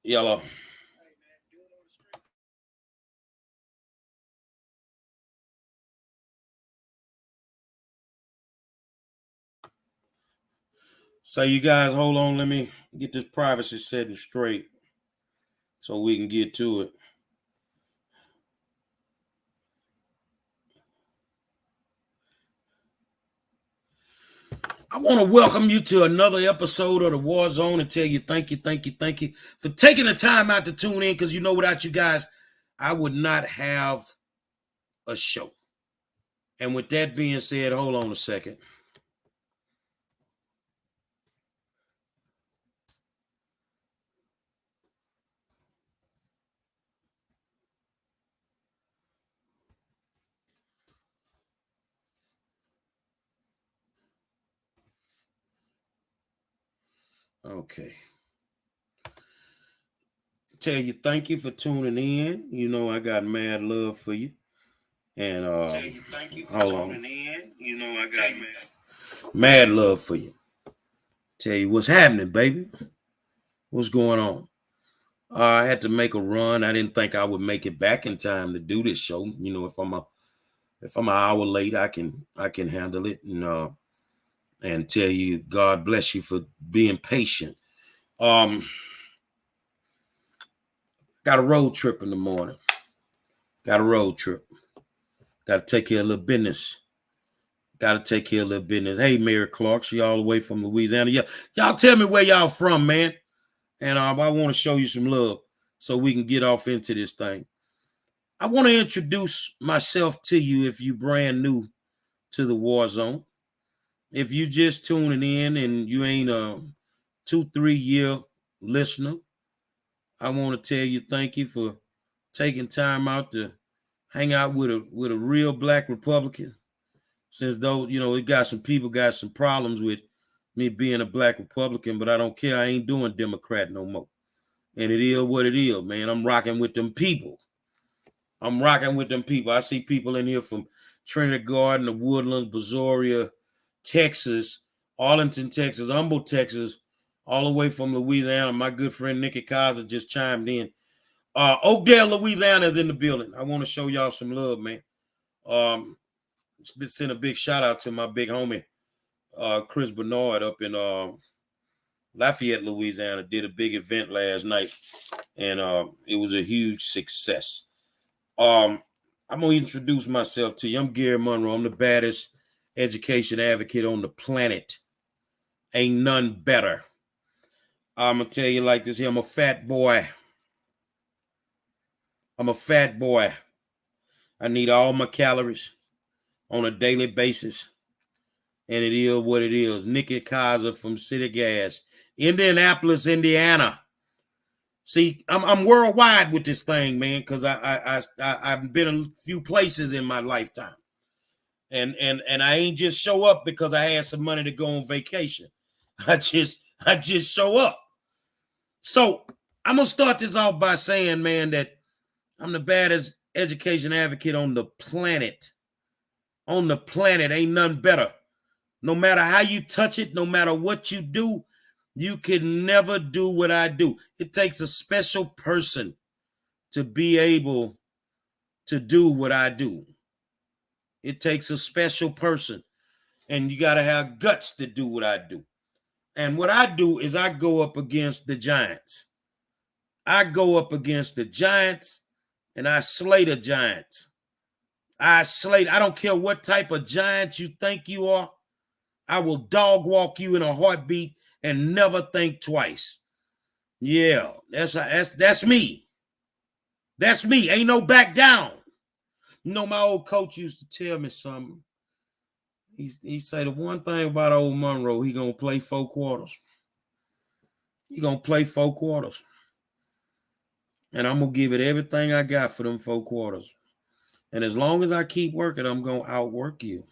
Yellow. So you guys, hold on. Let me get this privacy setting straight so we can get to it. I want to welcome you to another episode of the Warzone and tell you thank you for taking the time out to tune in, because you know without you guys, I would not have a show. And with that being said, hold on a second. Okay. Tell you thank you for tuning in. You know I got mad love for you. And tell you thank you for tuning in. You know I got mad love for you. Tell you what's happening, baby. What's going on? I had to make a run. I didn't think I would make it back in time to do this show. You know, if I'm an hour late, I can handle it and tell you God bless you for being patient. Got a road trip in the morning. Got a road trip. Got to take care of a little business. Hey, Mary Clark, she all the way from Louisiana. Y'all tell me where y'all from, man. And I want to show you some love so we can get off into this thing. I want to introduce myself to you if you brand new to the Warzone. If you just tuning in and you ain't a 2-3 year listener, I want to tell you thank you for taking time out to hang out with a real black Republican. Since though, you know, it got some people got some problems with me being a black Republican, but I don't care. I ain't doing Democrat no more. And it is what it is, man. I'm rocking with them people. I see people in here from Trinity Garden, the Woodlands, Brazoria, Texas, Arlington, Texas, Humboldt, Texas, all the way from Louisiana. My good friend Nikki Kaiser just chimed in. Oakdale, Louisiana is in the building. I want to show y'all some love, man. Send a big shout out to my big homie, Chris Bernard up in Lafayette, Louisiana. Did a big event last night, and it was a huge success. I'm gonna introduce myself to you. I'm Gary Monroe. I'm the baddest education advocate on the planet. Ain't none better. I'm gonna tell you like this here. I'm a fat boy. I need all my calories on a daily basis. And it is what it is. Nikki Kaiser from City Gas, Indianapolis, Indiana. See, I'm worldwide with this thing, man, because I've been a few places in my lifetime. And I ain't just show up because I had some money to go on vacation. I just show up. So I'm gonna start this off by saying, man, that I'm the baddest education advocate on the planet. On the planet, ain't none better. No matter how you touch it, no matter what you do, you can never do what I do. It takes a special person to be able to do what I do. It takes a special person, and you got to have guts to do what I do. And what I do is I go up against the giants. I go up against the giants, and I slay the giants. I don't care what type of giant you think you are. I will dog walk you in a heartbeat and never think twice. Yeah, that's me. That's me. Ain't no back down. You know, my old coach used to tell me something. He said the one thing about old Monroe, he gonna play 4 quarters. He gonna play 4 quarters. And I'm gonna give it everything I got for them 4 quarters. And as long as I keep working, I'm gonna outwork you.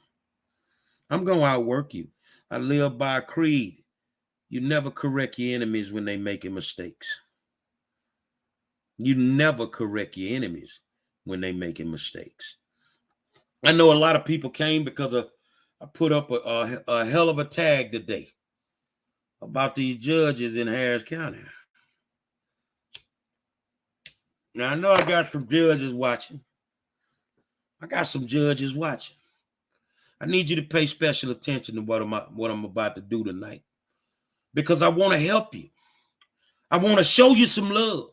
I live by a creed. You never correct your enemies when they making mistakes. You never correct your enemies when they making mistakes. I know a lot of people came because I put up a hell of a tag today about these judges in Harris County. Now, I know I got some judges watching. I need you to pay special attention to what I'm about to do tonight, because I want to help you. I want to show you some love.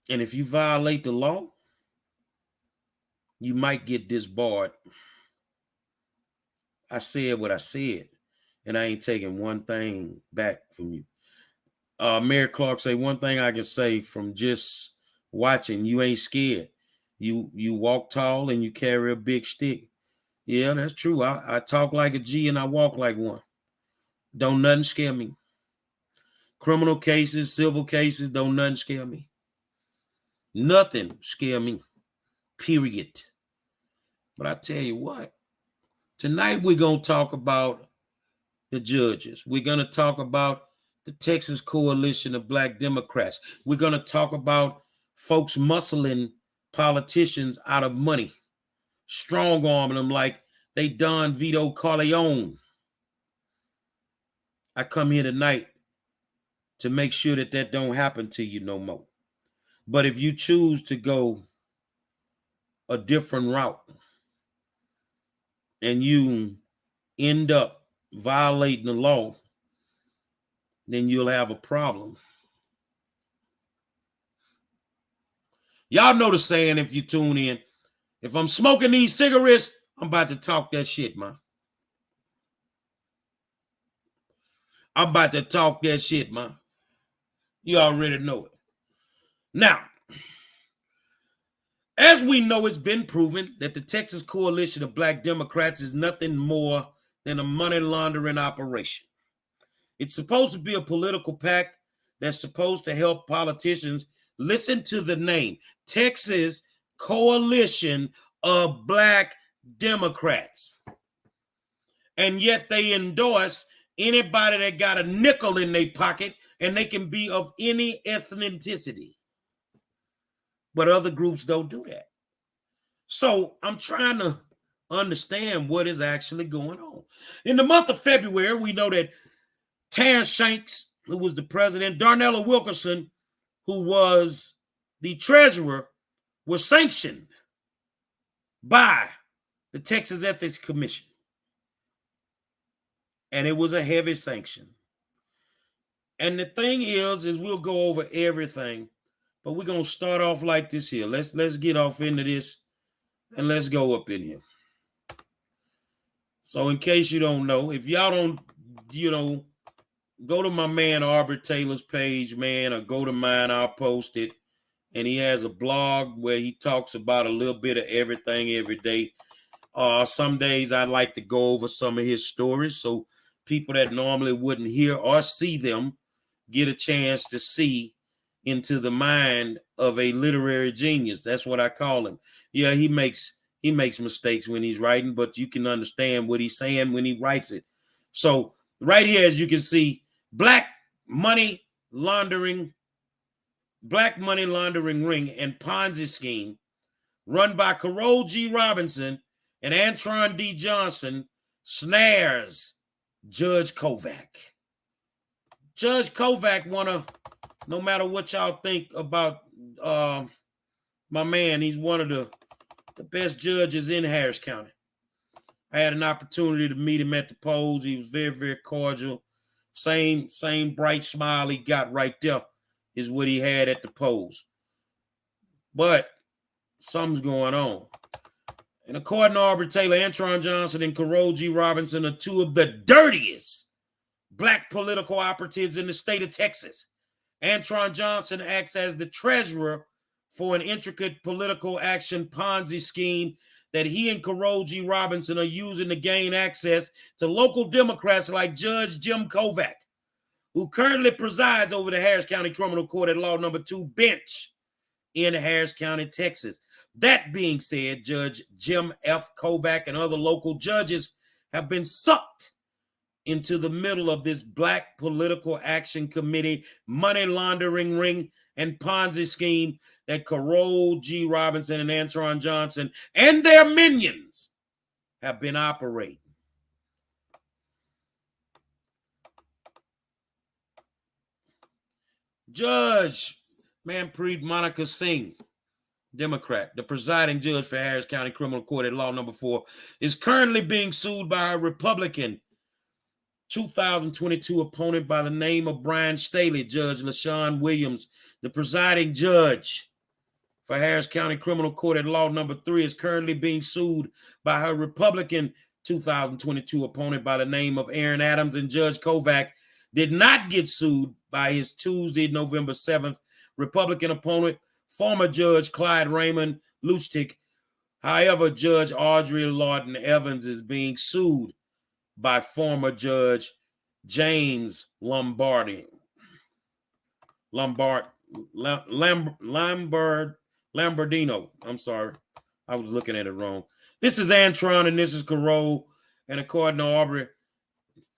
And if you violate the law, you might get disbarred. I said what I said, and I ain't taking one thing back from you. Mary Clark say, one thing I can say from just watching, you ain't scared. You walk tall and you carry a big stick. Yeah, that's true. I talk like a G and I walk like one. Don't nothing scare me. Criminal cases, civil cases, don't nothing scare me. Nothing scare me, period. But I tell you what, tonight we're going to talk about the judges. We're going to talk about the Texas Coalition of Black Democrats. We're going to talk about folks muscling politicians out of money, strong-arming them like they Don Vito Corleone. I come here tonight to make sure that that don't happen to you no more. But if you choose to go a different route and you end up violating the law, then you'll have a problem. Y'all know the saying if you tune in, if I'm smoking these cigarettes, I'm about to talk that shit, man. I'm about to talk that shit, man. You already know it. Now, as we know, it's been proven that the Texas Coalition of Black Democrats is nothing more than a money laundering operation. It's supposed to be a political PAC that's supposed to help politicians. Listen to the name, Texas Coalition of Black Democrats. And yet they endorse anybody that got a nickel in their pocket, and they can be of any ethnicity. But other groups don't do that. So I'm trying to understand what is actually going on. In the month of February, we know that Terrence Shanks, who was the president, Darnella Wilkerson, who was the treasurer, was sanctioned by the Texas Ethics Commission. And it was a heavy sanction. And the thing is we'll go over everything, but we're going to start off like this here. Let's get off into this, and let's go up in here. So in case you don't know, if y'all don't, go to my man Arbor Taylor's page, man, or go to mine. I'll post it. And he has a blog where he talks about a little bit of everything every day. Some days I like to go over some of his stories so people that normally wouldn't hear or see them get a chance to see into the mind of a literary genius. That's what I call him. Yeah, he makes mistakes when he's writing, but you can understand what he's saying when he writes it. So right here, as you can see, black money laundering ring and Ponzi scheme run by Carol G. Robinson and Antron D. Johnson snares Judge Kovac. Judge Kovac no matter what y'all think about my man, he's one of the best judges in Harris County. I had an opportunity to meet him at the polls. He was very, very cordial. Same bright smile he got right there is what he had at the polls. But something's going on. And according to Arbor Taylor, Antron Johnson and Carol G. Robinson are two of the dirtiest black political operatives in the state of Texas. Antron Johnson acts as the treasurer for an intricate political action Ponzi scheme that he and Carol G. Robinson are using to gain access to local Democrats like Judge Jim Kovac, who currently presides over the Harris County Criminal Court at Law Number 2 bench in Harris County, Texas. That being said, Judge Jim F. Kovac and other local judges have been sucked into the middle of this black political action committee money laundering ring and Ponzi scheme that Carol G. Robinson and Antron Johnson and their minions have been operating. Judge Manpreet Monica Singh, Democrat, the presiding judge for Harris County Criminal Court at Law Number 4, is currently being sued by a Republican 2022 opponent by the name of Brian Staley. Judge LaShawn Williams, the presiding judge for Harris County Criminal Court at Law Number 3, is currently being sued by her Republican 2022 opponent by the name of Aaron Adams, and Judge Kovac did not get sued by his Tuesday, November 7th Republican opponent, former Judge Clyde Raymond Luchtig. However, Judge Audrey Lawton Evans is being sued by former Judge James Lambardino. I'm sorry. I was looking at it wrong. This is Antron and this is Carole. And according to Aubrey,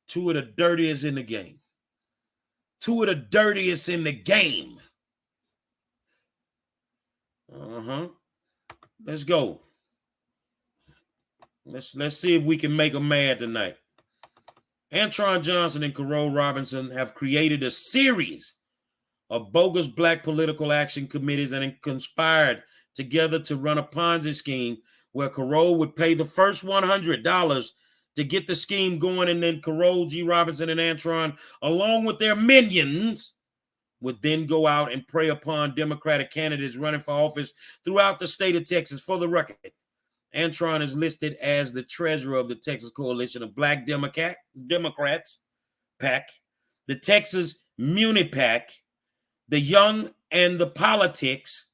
two of the dirtiest in the game. Two of the dirtiest in the game. Let's go. Let's see if we can make them mad tonight. Antron Johnson and Carole Robinson have created a series of bogus black political action committees and conspired together to run a Ponzi scheme where Carole would pay the first $100 to get the scheme going, and then Carole G. Robinson and Antron, along with their minions, would then go out and prey upon Democratic candidates running for office throughout the state of Texas. For the record, Antron is listed as the treasurer of the Texas Coalition of Black Democrats, PAC, the Texas Muni PAC, the Young and the Politics,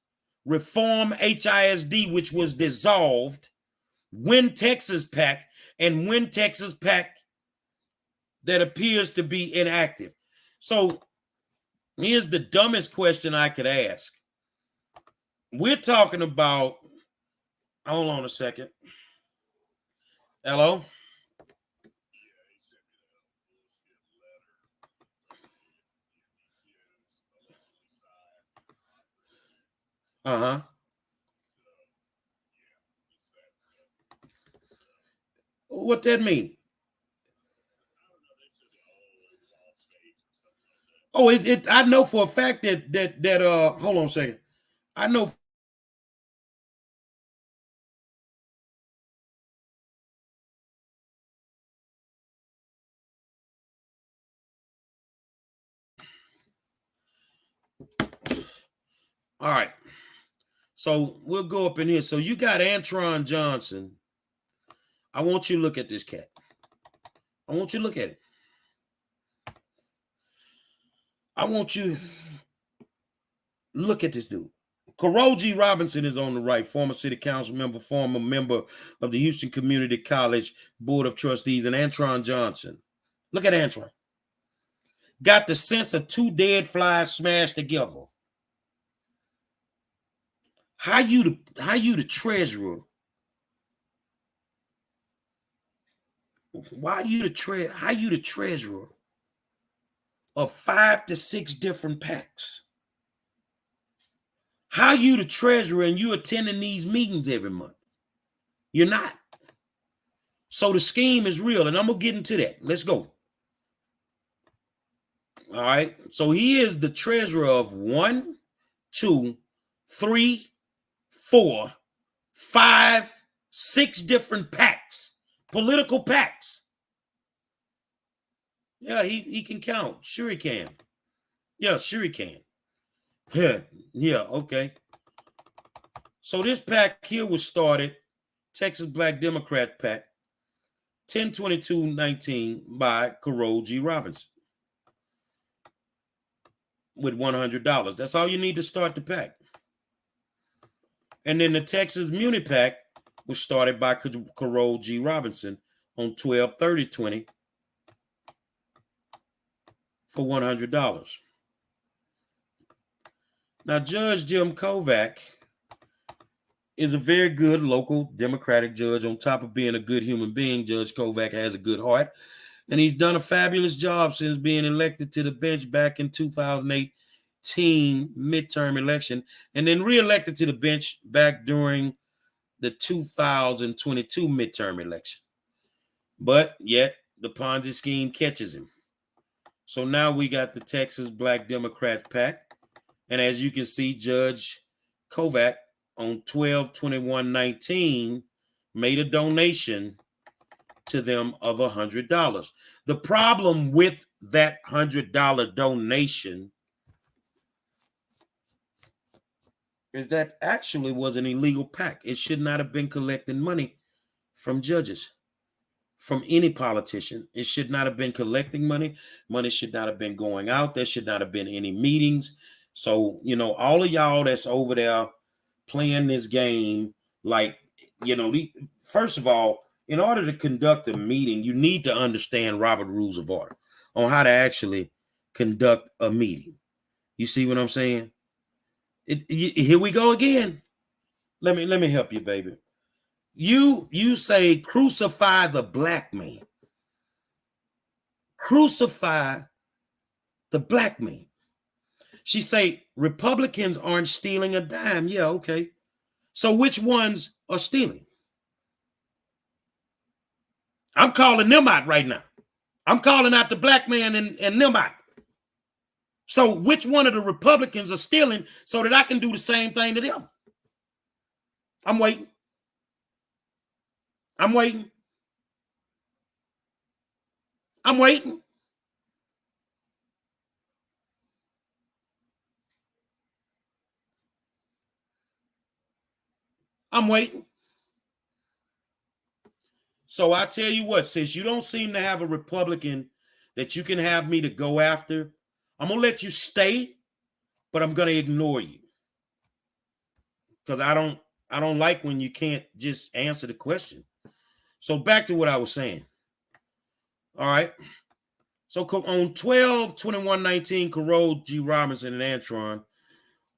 Reform HISD, which was dissolved, Win Texas PAC, and Win Texas PAC that appears to be inactive. So here's the dumbest question I could ask. We're talking about, hold on a second. Hello? What that mean? Oh, I know for a fact that hold on a second. I know. All right. So we'll go up in here. So you got Antron Johnson. I want you to look at this cat. I want you to look at it. I want you to look at this dude. Carole G. Robinson is on the right, former city council member, former member of the Houston Community College Board of Trustees, and Antron Johnson. Look at Antron. Got the sense of two dead flies smashed together. How you the treasurer? How you the treasurer of 5 to 6 different PACs? How you the treasurer and you attending these meetings every month? You're not. So the scheme is real, and I'm gonna get into that. Let's go. All right. So he is the treasurer of 1, 2, 3, 4, 5, 6 different PACs, political PACs. Yeah, he can count. Sure he can. Yeah, sure he can. Yeah, okay. So this PAC here was started, Texas Black Democrat PAC, 10/22/19 by Carole G. Robinson with $100. That's all you need to start the PAC. And then the Texas Muni PAC was started by Carole G. Robinson on 12/30/20 for $100. Now, Judge Jim Kovac is a very good local Democratic judge. On top of being a good human being, Judge Kovac has a good heart, and he's done a fabulous job since being elected to the bench back in 2018 midterm election, and then reelected to the bench back during the 2022 midterm election. But yet the Ponzi scheme catches him. So now we got the Texas Black Democrats PAC, And as you can see, Judge Kovac on 12/21/19 made a donation to them of $100. The problem with that $100 donation is that actually was an illegal PAC. It should not have been collecting money from judges, from any politician. It should not have been collecting money. Money should not have been going out. There should not have been any meetings. So, all of y'all that's over there playing this game, like, first of all, in order to conduct a meeting, you need to understand Robert Rules of Order on how to actually conduct a meeting. You see what I'm saying? Here we go again. Let me help you, baby. You say crucify the black man. Crucify the black man. She say Republicans aren't stealing a dime. Yeah, okay. So which ones are stealing? I'm calling them out right now. I'm calling out the black man and them out. So which one of the Republicans are stealing so that I can do the same thing to them? I'm waiting. I'm waiting. I'm waiting. I'm waiting. So I tell you what, since you don't seem to have a Republican that you can have me to go after, I'm going to let you stay, but I'm going to ignore you. Because I don't like when you can't just answer the question. So back to what I was saying. All right. So on 12/21/19, Carole G. Robinson and Antron,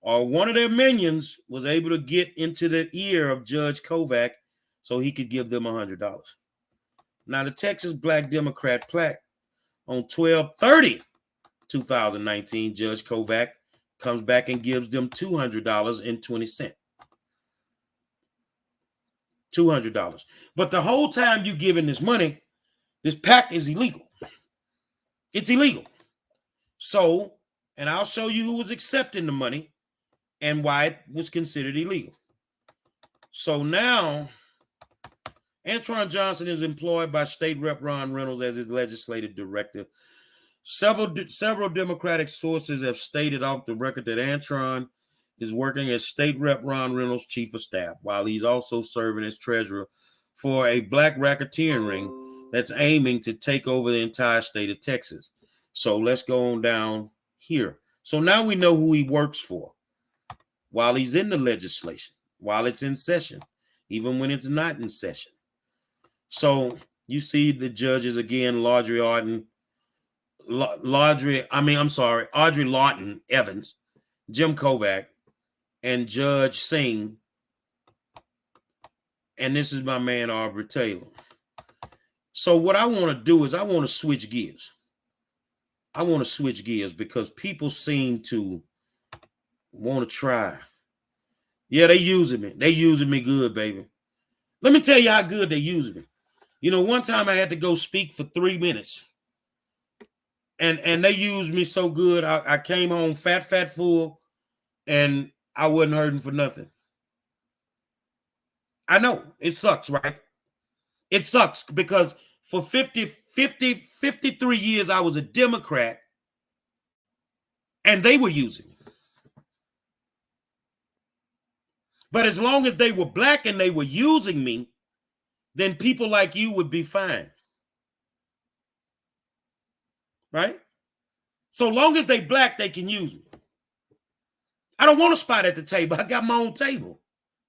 or one of their minions, was able to get into the ear of Judge Kovac so he could give them $100. Now, the Texas Black Democrat plaque on 12/30/2019, Judge Kovac comes back and gives them $200.20. $200. But the whole time you giving this money, this PAC is illegal. It's illegal. So, and I'll show you who was accepting the money and why it was considered illegal. So now, Antron Johnson is employed by State Rep Ron Reynolds as his legislative director. Several Democratic sources have stated off the record that Antron is working as State Rep Ron Reynolds' chief of staff, while he's also serving as treasurer for a black racketeering ring that's aiming to take over the entire state of Texas. So let's go on down here. So now we know who he works for while he's in the legislation, while it's in session, even when it's not in session. So you see the judges again, Audrey Lawton Evans, Jim Kovac, and Judge Singh. And this is my man, Aubrey Taylor. So what I want to do is I want to switch gears. I want to switch gears because people seem to want to try. Yeah, they using me. They using me good, baby. Let me tell you how good they using me. One time I had to go speak for 3 minutes. And they used me so good. I came home fat, full, and I wasn't hurting for nothing. I know it sucks, right? It sucks because for 53 years, I was a Democrat and they were using me. But as long as they were black and they were using me, then people like you would be fine. Right? So long as they black, they can use me. I don't want a spot at the table. I got my own table.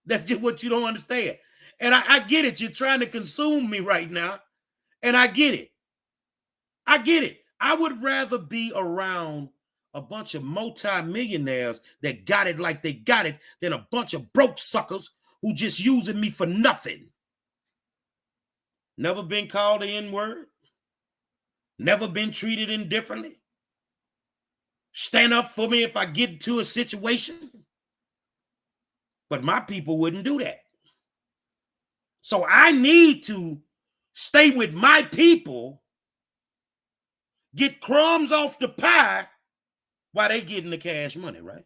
That's just what you don't understand. And I get it. You're trying to consume me right now. And I get it. I get it. I would rather be around a bunch of multi-millionaires that got it like they got it than a bunch of broke suckers who just using me for nothing. Never been called the N-word. Never been treated indifferently. Stand up for me if I get into a situation. But my people wouldn't do that. So I need to stay with my people, get crumbs off the pie while they getting the cash money, right?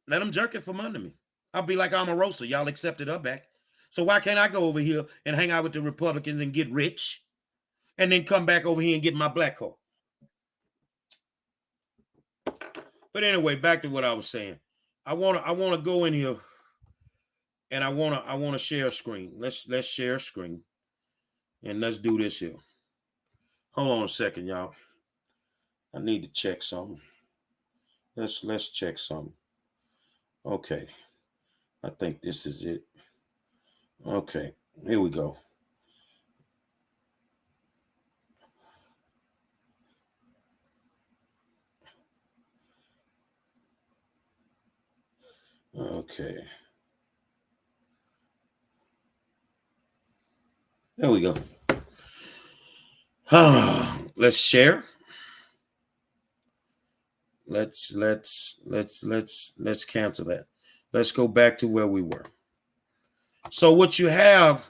Let them jerk it from under me. I'll be like Omarosa. Y'all accepted her back. So why can't I go over here and hang out with the Republicans and get rich and then come back over here and get my black card? But anyway, back to what I was saying. I wanna go in here and I wanna share a screen. Let's share a screen and let's do this here. Hold on a second, y'all. I need to check something. Let's check something. Okay. I think this is it. Okay, here we go. Okay. There we go. Let's share. Let's cancel that. Let's go back to where we were. So what you have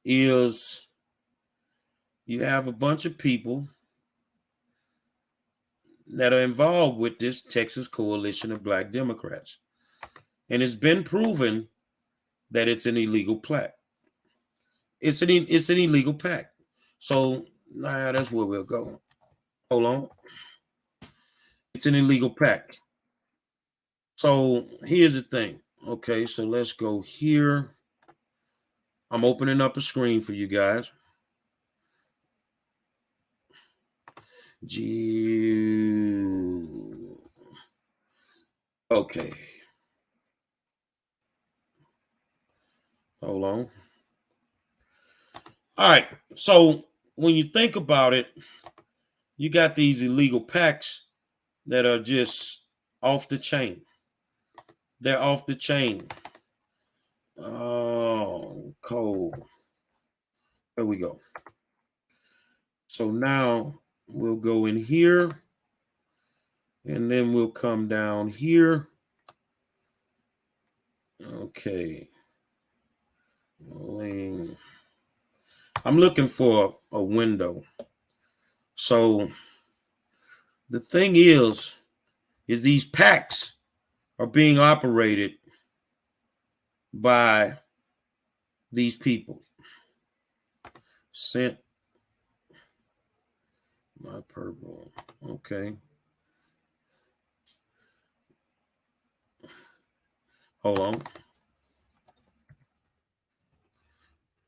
is you have a bunch of people that are involved with this Texas Coalition of Black Democrats. And it's been proven that it's an illegal PAC. It's an illegal PAC. So that's where we'll go. Hold on. It's an illegal PAC. So here's the thing. Okay, so let's go here. I'm opening up a screen for you guys. Okay. Hold on. All right. So when you think about it, you got these illegal PACs that are just off the chain. They're off the chain. Oh, cold. There we go. So now we'll go in here and then we'll come down here. Okay. I'm looking for a window. So the thing is these PACs are being operated by these people. Sent my purple. Okay. Hold on.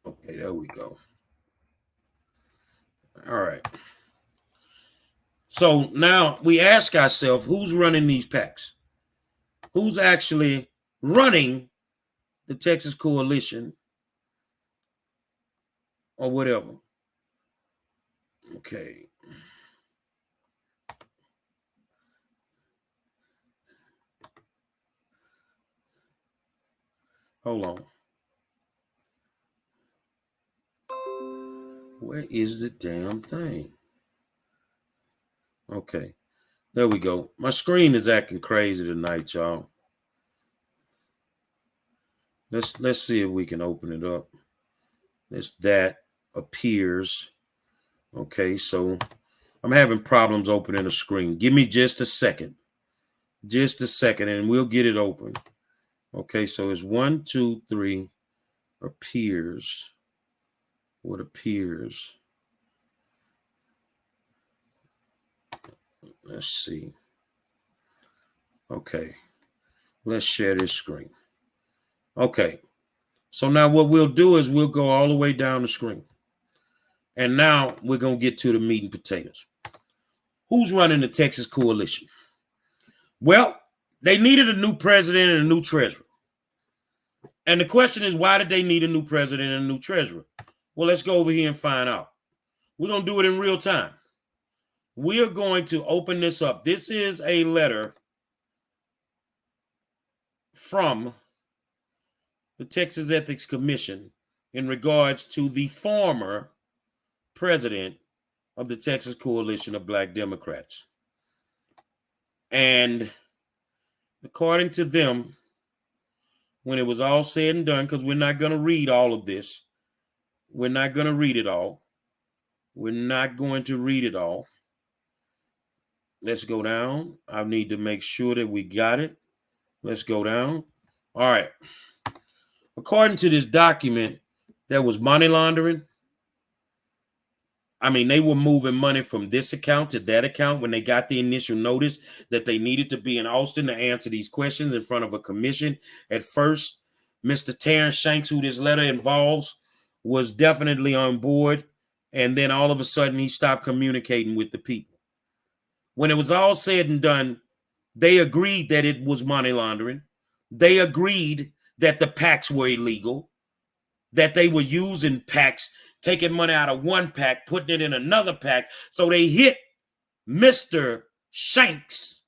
Okay, there we go. All right. So now we ask ourselves, who's running these PACs? Who's actually running the Texas Coalition or whatever? Okay. Hold on. Where is the damn thing? Okay. There we go. My screen is acting crazy tonight, y'all. Let's see if we can open it up. That appears. Okay, so I'm having problems opening the screen. Give me just a second. Just a second, and we'll get it open. Okay, so it's 1, 2, 3. Appears. What appears? Let's see. Okay. Let's share this screen. Okay. So now what we'll do is we'll go all the way down the screen. And now we're going to get to the meat and potatoes. Who's running the Texas Coalition? Well, they needed a new president and a new treasurer. And the question is, why did they need a new president and a new treasurer? Well, let's go over here and find out. We're going to do it in real time. We are going to open this up. This is a letter from the Texas Ethics Commission in regards to the former president of the Texas Coalition of Black Democrats. And according to them, when it was all said and done, because we're not going to read all of this, we're not going to read it all. We're not going to read it all. Let's go down. I need to make sure that we got it. Let's go down. All right. According to this document, there was money laundering. I mean, they were moving money from this account to that account when they got the initial notice that they needed to be in Austin to answer these questions in front of a commission. At first, Mr. Terrence Shanks, who this letter involves, was definitely on board. And then all of a sudden, he stopped communicating with the people. When it was all said and done, they agreed that it was money laundering. They agreed that the packs were illegal, that they were using packs, taking money out of one pack, putting it in another pack. So they hit Mr. Shanks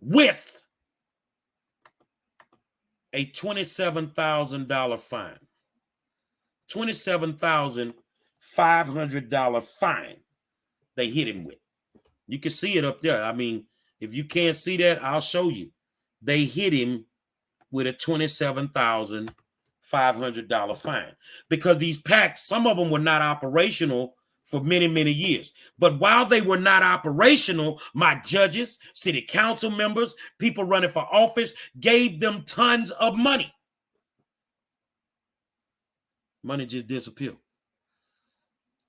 with a $27,000 fine. $27,500 fine they hit him with. You can see it up there. I mean, if you can't see that, I'll show you. They hit him with a $27,500 fine because these packs, some of them were not operational for many, many years. But while they were not operational, my judges, city council members, people running for office gave them tons of money. Money just disappeared.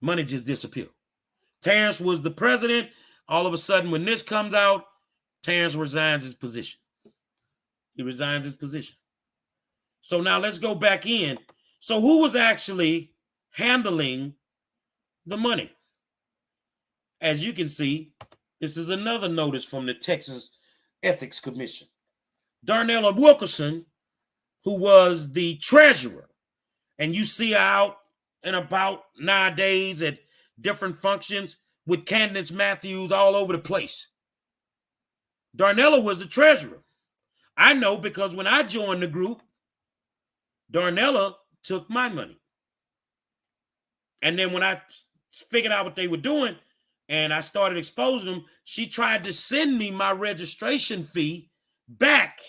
Money just disappeared. Terrence was the president. All of a sudden, when this comes out, Terrence resigns his position. He resigns his position. So now let's go back in. So who was actually handling the money? As you can see, this is another notice from the Texas Ethics Commission. Darnella Wilkerson, who was the treasurer, and you see her out and about nowadays at different functions with Candace Matthews all over the place. Darnella was the treasurer. I know because when I joined the group, Darnella took my money. And then when I figured out what they were doing and I started exposing them, she tried to send me my registration fee back.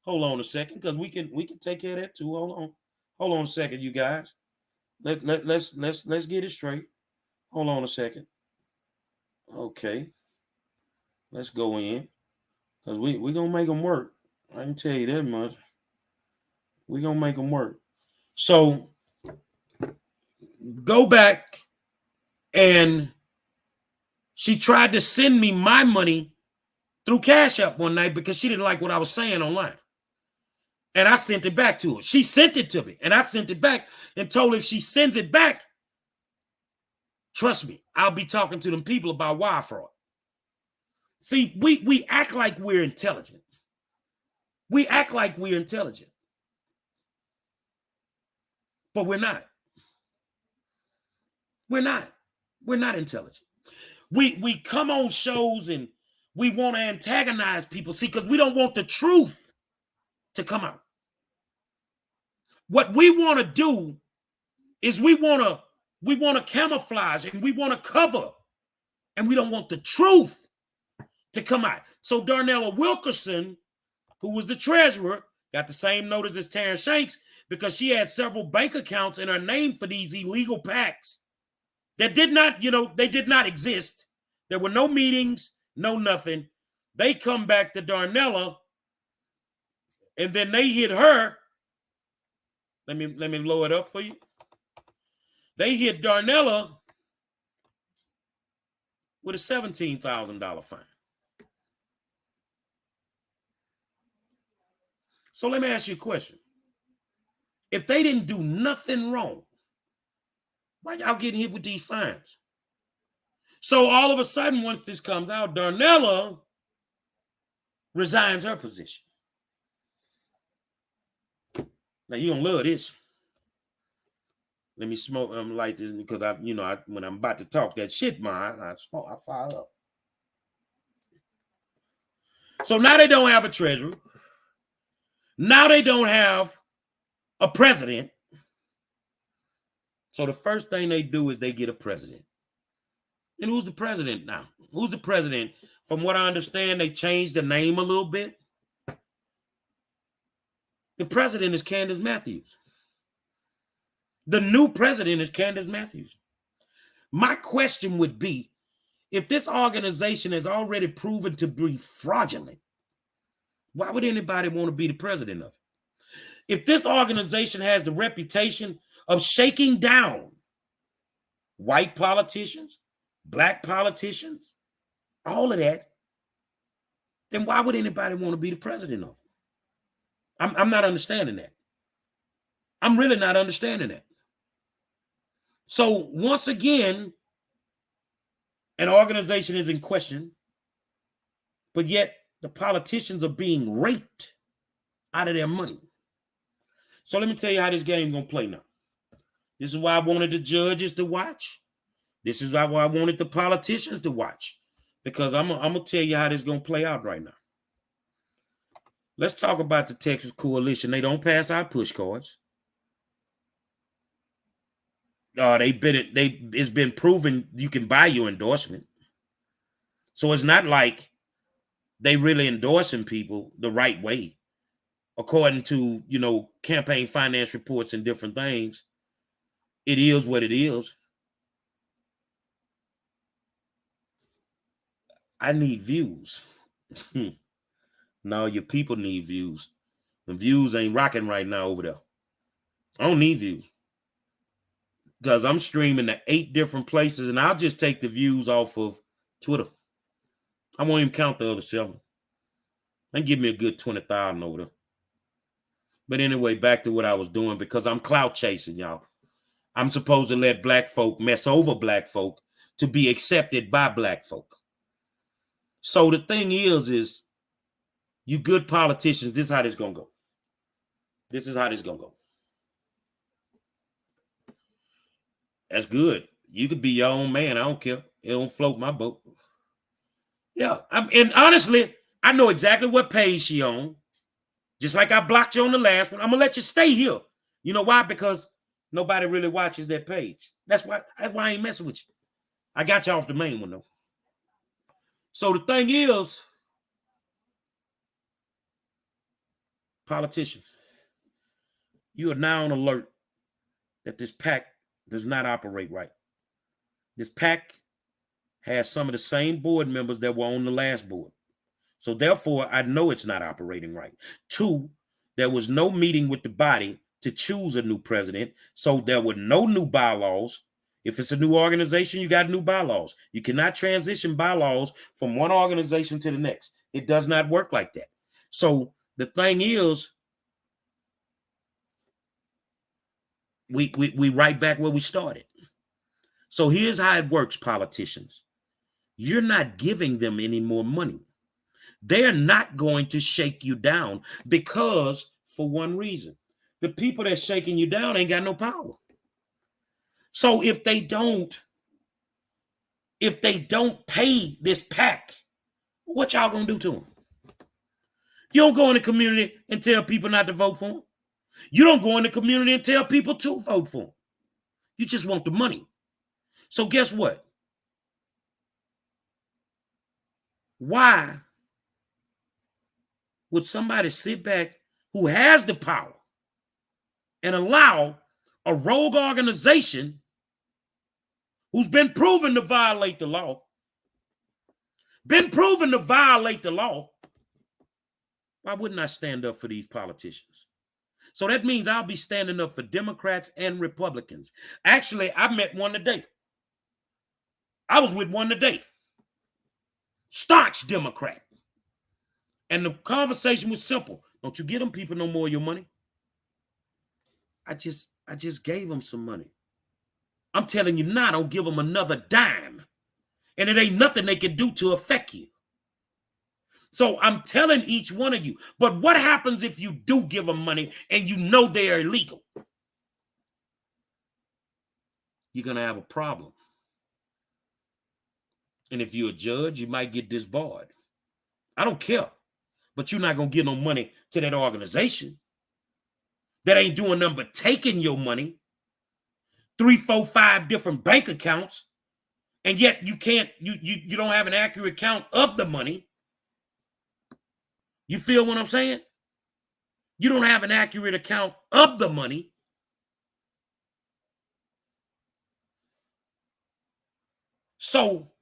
Hold on a second, because we can take care of that too. Hold on a second, you guys. Let's get it straight. Hold on a second. Okay. Let's go in. Because we're going to make them work. I can tell you that much. We're going to make them work. So go back, and she tried to send me my money through Cash App one night because she didn't like what I was saying online. And I sent it back to her. She sent it to me, and I sent it back and told her if she sends it back, trust me, I'll be talking to them people about wire fraud. See, we act like we're intelligent. We act like we're intelligent. But we're not. We're not. We're not intelligent. We come on shows and we want to antagonize people, see, because we don't want the truth to come out. What we want to do is we want to camouflage and we want to cover, and we don't want the truth to come out. So Darnella Wilkerson, who was the treasurer, got the same notice as Terrence Shanks because she had several bank accounts in her name for these illegal packs that did not, they did not exist. There were no meetings, no nothing. They come back to Darnella, and then they hit her. Let me blow it up for you. They hit Darnella with a $17,000 fine. So let me ask you a question. If they didn't do nothing wrong, why y'all getting hit with these fines? So all of a sudden, once this comes out, Darnella resigns her position. Now you're gonna love this. Let me smoke like this because when I'm about to talk that shit, I fire up. So now they don't have a treasurer. Now they don't have a president. So the first thing they do is they get a president. And who's the president now? Who's the president? From what I understand, they changed the name a little bit. The president is Candace Matthews. The new president is Candace Matthews. My question would be, if this organization has already proven to be fraudulent, Why would anybody want to be the president of it? If this organization has the reputation of shaking down white politicians, black politicians, all of that, then why would anybody want to be the president of it? I'm not understanding that. I'm really not understanding that. So once again, an organization is in question, but yet the politicians are being raped out of their money. So let me tell you how this game gonna play now. This is why I wanted the judges to watch. This is why I wanted the politicians to watch, because I'm gonna tell you how this is gonna play out right now. Let's talk about the Texas Coalition. They don't pass out push cards. It's been proven you can buy your endorsement. So it's not like they really endorsing people the right way, according to, campaign finance reports and different things. It is what it is. I need views. No, your people need views. The views ain't rocking right now over there. I don't need views, because I'm streaming to 8 different places, and I'll just take the views off of Twitter. I won't even count the other 7. And give me a good 20,000 over there. But anyway, back to what I was doing, because I'm clout chasing, y'all. I'm supposed to let black folk mess over black folk to be accepted by black folk. So the thing is you good politicians, this is how this gonna go. This is how this gonna go. That's good. You could be your own man. I don't care. It don't float my boat. Yeah. And honestly, I know exactly what page she on. Just like I blocked you on the last one. I'm gonna let you stay here. You know why? Because nobody really watches that page. That's why I ain't messing with you. I got you off the main one though. So the thing is, politicians, you are now on alert that this PAC does not operate right. This PAC has some of the same board members that were on the last board. So therefore, I know it's not operating right. 2, there was no meeting with the body to choose a new president. So there were no new bylaws. If it's a new organization, you got new bylaws. You cannot transition bylaws from one organization to the next. It does not work like that. So the thing is, we right back where we started. So here's how it works, politicians. You're not giving them any more money. They're not going to shake you down, because for one reason, the people that's shaking you down ain't got no power. So if they don't pay this PAC, what y'all gonna do to them? You don't go in the community and tell people not to vote for them. You don't go in the community and tell people to vote for them. You just want the money. So guess what? Why would somebody sit back who has the power and allow a rogue organization who's been proven to violate the law, why wouldn't I stand up for these politicians? So that means I'll be standing up for Democrats and Republicans. Actually, I met one today. I was with one today. Staunch Democrat. And the conversation was simple. Don't you get them people no more of your money? I just gave them some money. I'm telling you now, don't give them another dime. And it ain't nothing they can do to affect you. So I'm telling each one of you, but what happens if you do give them money and you know they are illegal? You're going to have a problem. And if you're a judge, you might get disbarred. I don't care. But you're not going to give no money to that organization that ain't doing nothing but taking your money, 3, 4, 5 different bank accounts, and yet you don't have an accurate count of the money. You feel what I'm saying? You don't have an accurate account of the money. So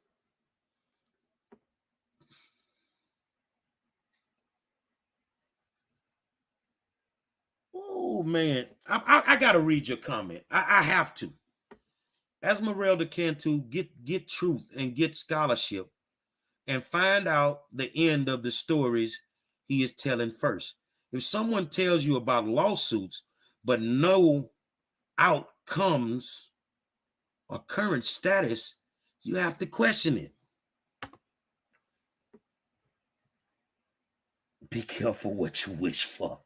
Oh man, I gotta read your comment. I have to. Esmeralda Cantu, get truth and get scholarship and find out the end of the stories he is telling first. If someone tells you about lawsuits but no outcomes or current status, you have to question it. Be careful what you wish for.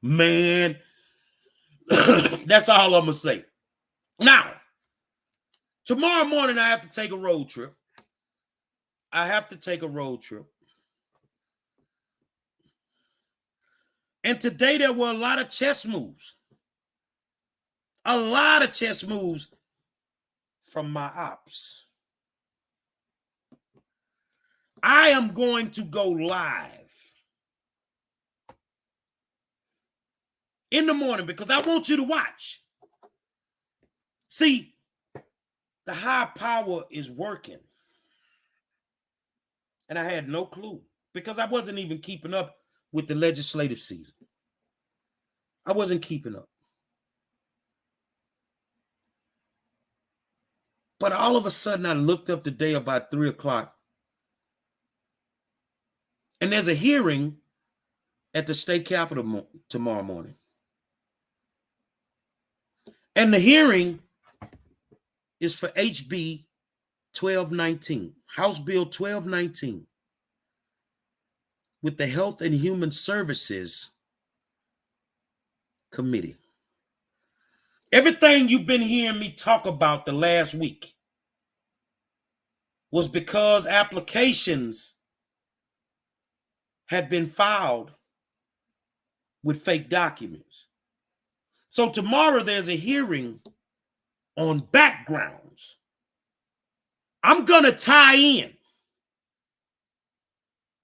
Man, that's all I'm gonna say. Now, tomorrow morning I have to take a road trip. And today there were a lot of chess moves. A lot of chess moves from my ops. I am going to go live in the morning because I want you to watch. See, the high power is working. And I had no clue because I wasn't even keeping up with the legislative season. I wasn't keeping up. But all of a sudden, I looked up today about 3 o'clock, and there's a hearing at the state capitol tomorrow morning. And the hearing is for HB 1219, House Bill 1219, with the Health and Human Services Committee. Everything you've been hearing me talk about the last week was because applications had been filed with fake documents. So tomorrow there's a hearing on backgrounds. I'm going to tie in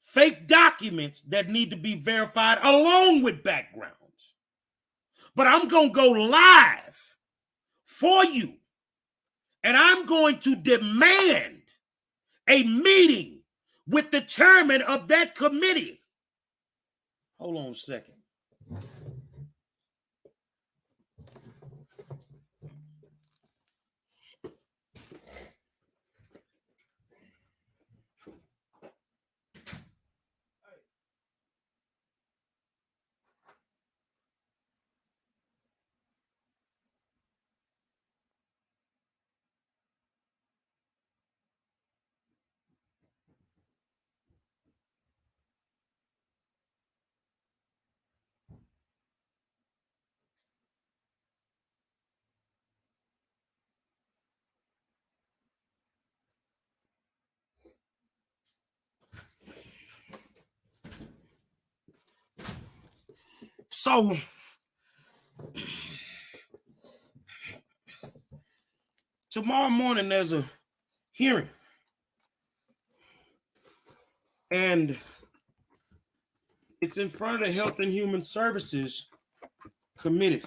fake documents that need to be verified along with backgrounds. But I'm going to go live for you. And I'm going to demand a meeting with the chairman of that committee. Hold on a second. So tomorrow morning there's a hearing. And it's in front of the Health and Human Services Committee.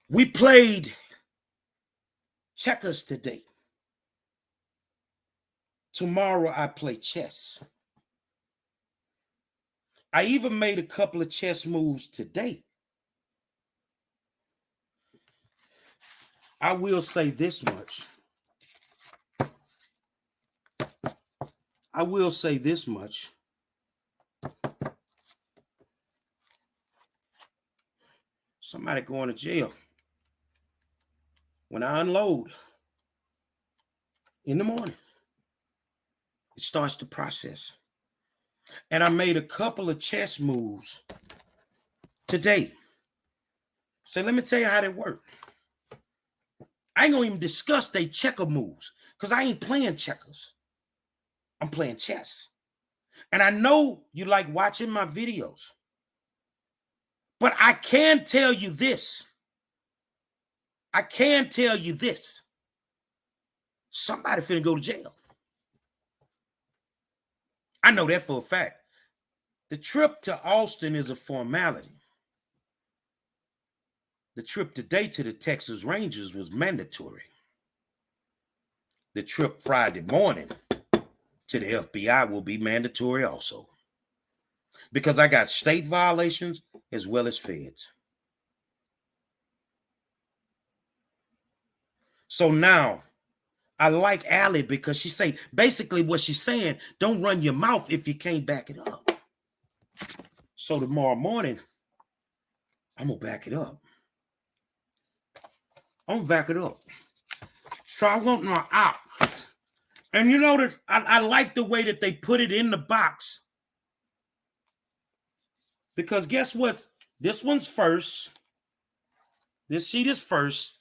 We played checkers today. Tomorrow I play chess. I even made a couple of chess moves today. I will say this much. Somebody going to jail. When I unload in the morning, it starts the process. And I made a couple of chess moves today. So let me tell you how they work. I ain't gonna even discuss they checker moves because I ain't playing checkers. I'm playing chess. And I know you like watching my videos. But I can tell you this. Somebody finna go to jail. I know that for a fact. The trip to Austin is a formality. The trip today to the Texas Rangers was mandatory. The trip Friday morning to the FBI will be mandatory also. Because I got state violations as well as feds. So now, I like Allie because she say, basically what she's saying, don't run your mouth if you can't back it up. So tomorrow morning, I'm going to back it up. I'm going to back it up. So I want my out. And you notice, I like the way that they put it in the box. Because guess what? This one's first. This sheet is first.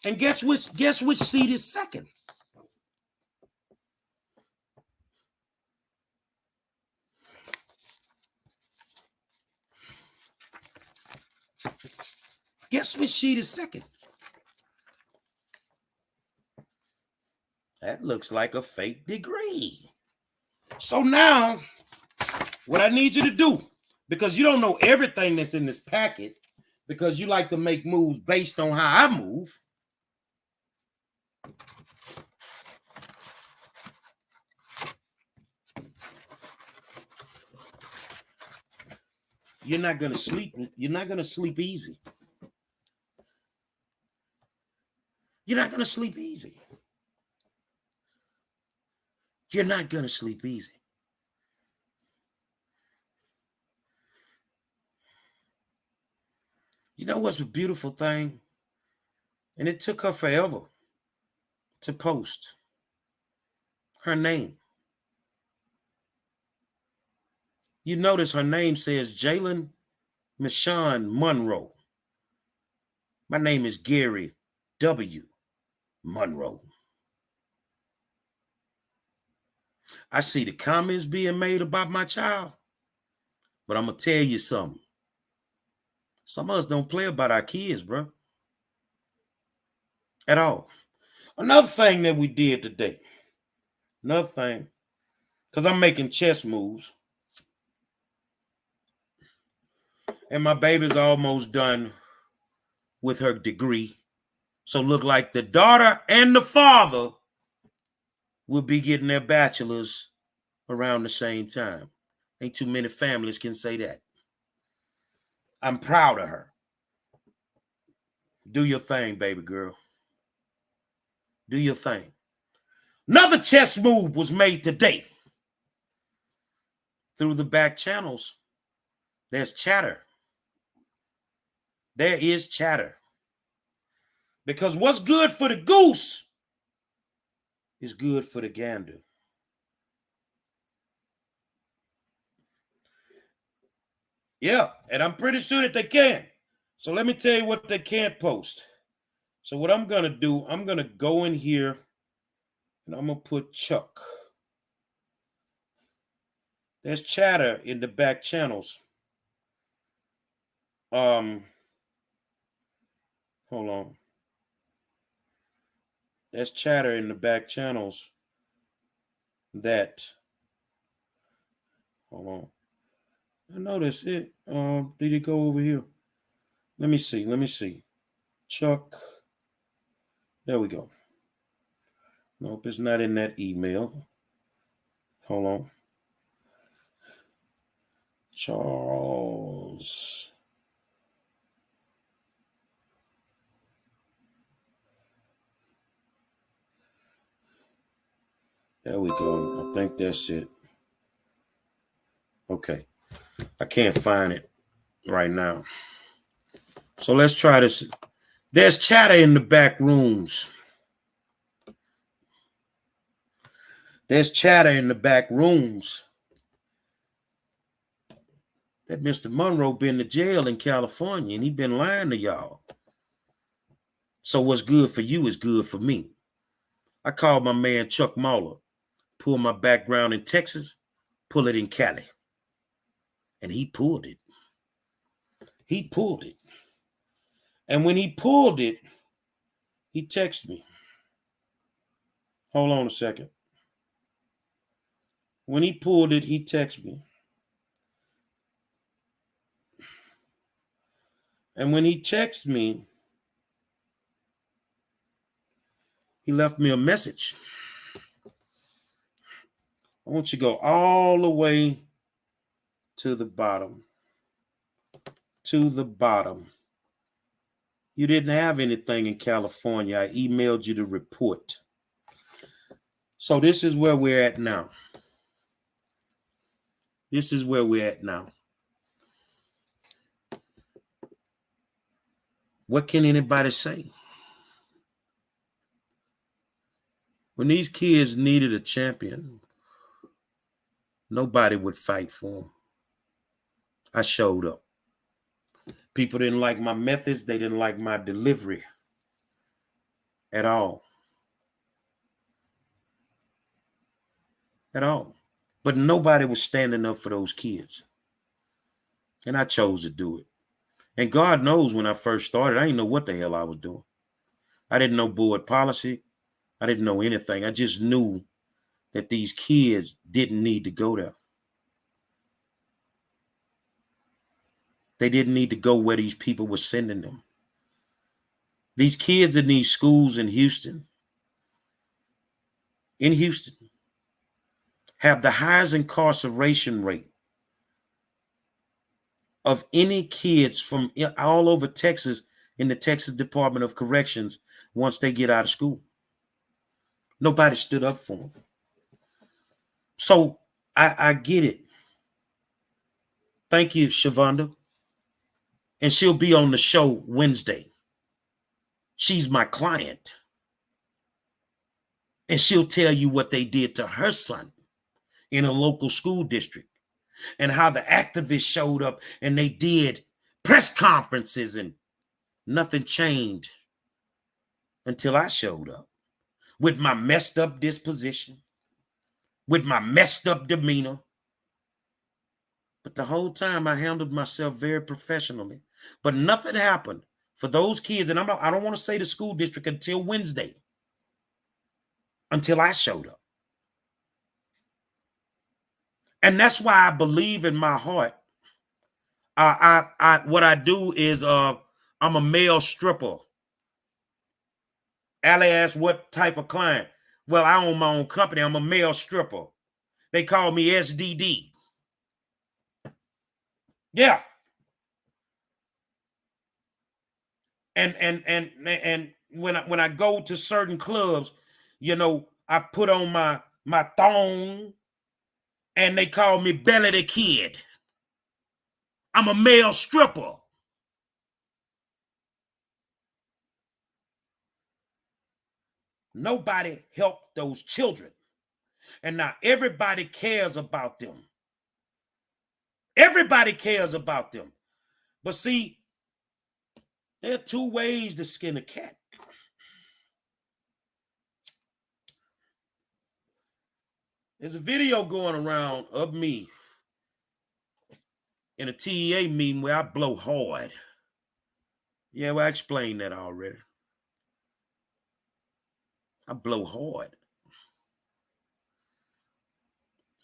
And guess which seat is second? Guess which sheet is second? That looks like a fake degree. So now, what I need you to do, because you don't know everything that's in this packet, because you like to make moves based on how I move. You're not going to sleep. You're not going to sleep easy. You're not going to sleep easy. You're not going to sleep easy. You know what's a beautiful thing? And it took her forever to post her name. You notice her name says Jalen Michonne Monroe. My name is Gary W. Monroe. I see the comments being made about my child, but I'm going to tell you something. Some of us don't play about our kids, bro. At all. Another thing that we did today. Another thing. Because I'm making chess moves. And my baby's almost done with her degree. So look like the daughter and the father will be getting their bachelors around the same time. Ain't too many families can say that. I'm proud of her. Do your thing, baby girl. Do your thing. Another chess move was made today. Through the back channels, there's chatter. There is chatter. Because what's good for the goose is good for the gander. Yeah, and I'm pretty sure that they can. So let me tell you what they can't post. So what I'm going to do, I'm going to go in here and I'm going to put Chuck. There's chatter in the back channels. Hold on. There's chatter in the back channels that, hold on. I know that's it. Did it go over here? Let me see. Chuck. There we go. Nope, it's not in that email. Hold on. Charles. There we go. I think that's it. Okay. I can't find it right now. So let's try this. There's chatter in the back rooms. There's chatter in the back rooms that Mr. Monroe been to jail in California and he been lying to y'all. So what's good for you is good for me. I called my man Chuck Mahler, pull my background in Texas, pull it in Cali. And he pulled it. He pulled it. And when he pulled it, he texted me. Hold on a second. When he pulled it, he texted me. And when he texted me, He left me a message. I want you to go all the way to the bottom. To the bottom. You didn't have anything in California. I emailed you the report. So this is where we're at now. This is where we're at now. What can anybody say? When these kids needed a champion, nobody would fight for them. I showed up. People didn't like my methods. They didn't like my delivery at all. At all. But nobody was standing up for those kids. And I chose to do it. And God knows when I first started, I didn't know what the hell I was doing. I didn't know board policy. I didn't know anything. I just knew that these kids didn't need to go there. They didn't need to go where these people were sending them. These kids in these schools in Houston, have the highest incarceration rate of any kids from all over Texas in the Texas Department of Corrections once they get out of school. Nobody stood up for them. So I get it. Thank you, Shavonda. And she'll be on the show Wednesday. She's my client. And she'll tell you what they did to her son in a local school district and how the activists showed up and they did press conferences and nothing changed until I showed up with my messed up disposition, with my messed up demeanor. But the whole time I handled myself very professionally. But nothing happened for those kids. And I don't want to say the school district until Wednesday, until I showed up. And that's why I believe in my heart. What I do is I'm a male stripper. Allie asked what type of client. Well, I own my own company. I'm a male stripper. They call me SDD. Yeah. And when I go to certain clubs, you know, I put on my thong and they call me Belly the Kid. I'm a male stripper. Nobody helped those children. And now everybody cares about them. Everybody cares about them. But see, there are two ways to skin a cat. There's a video going around of me in a TEA meeting where I blow hard. Yeah, well, I explained that already. I blow hard.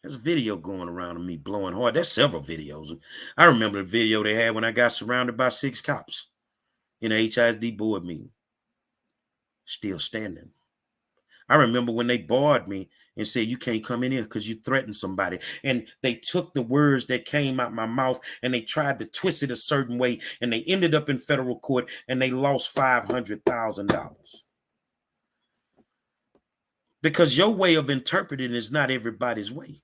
There's a video going around of me blowing hard. There's several videos. I remember the video they had when I got surrounded by 6 cops in a HISD board meeting. Still standing. I remember when they barred me and said, you can't come in here because you threatened somebody. And they took the words that came out my mouth and they tried to twist it a certain way. And they ended up in federal court and they lost $500,000. Because your way of interpreting is not everybody's way.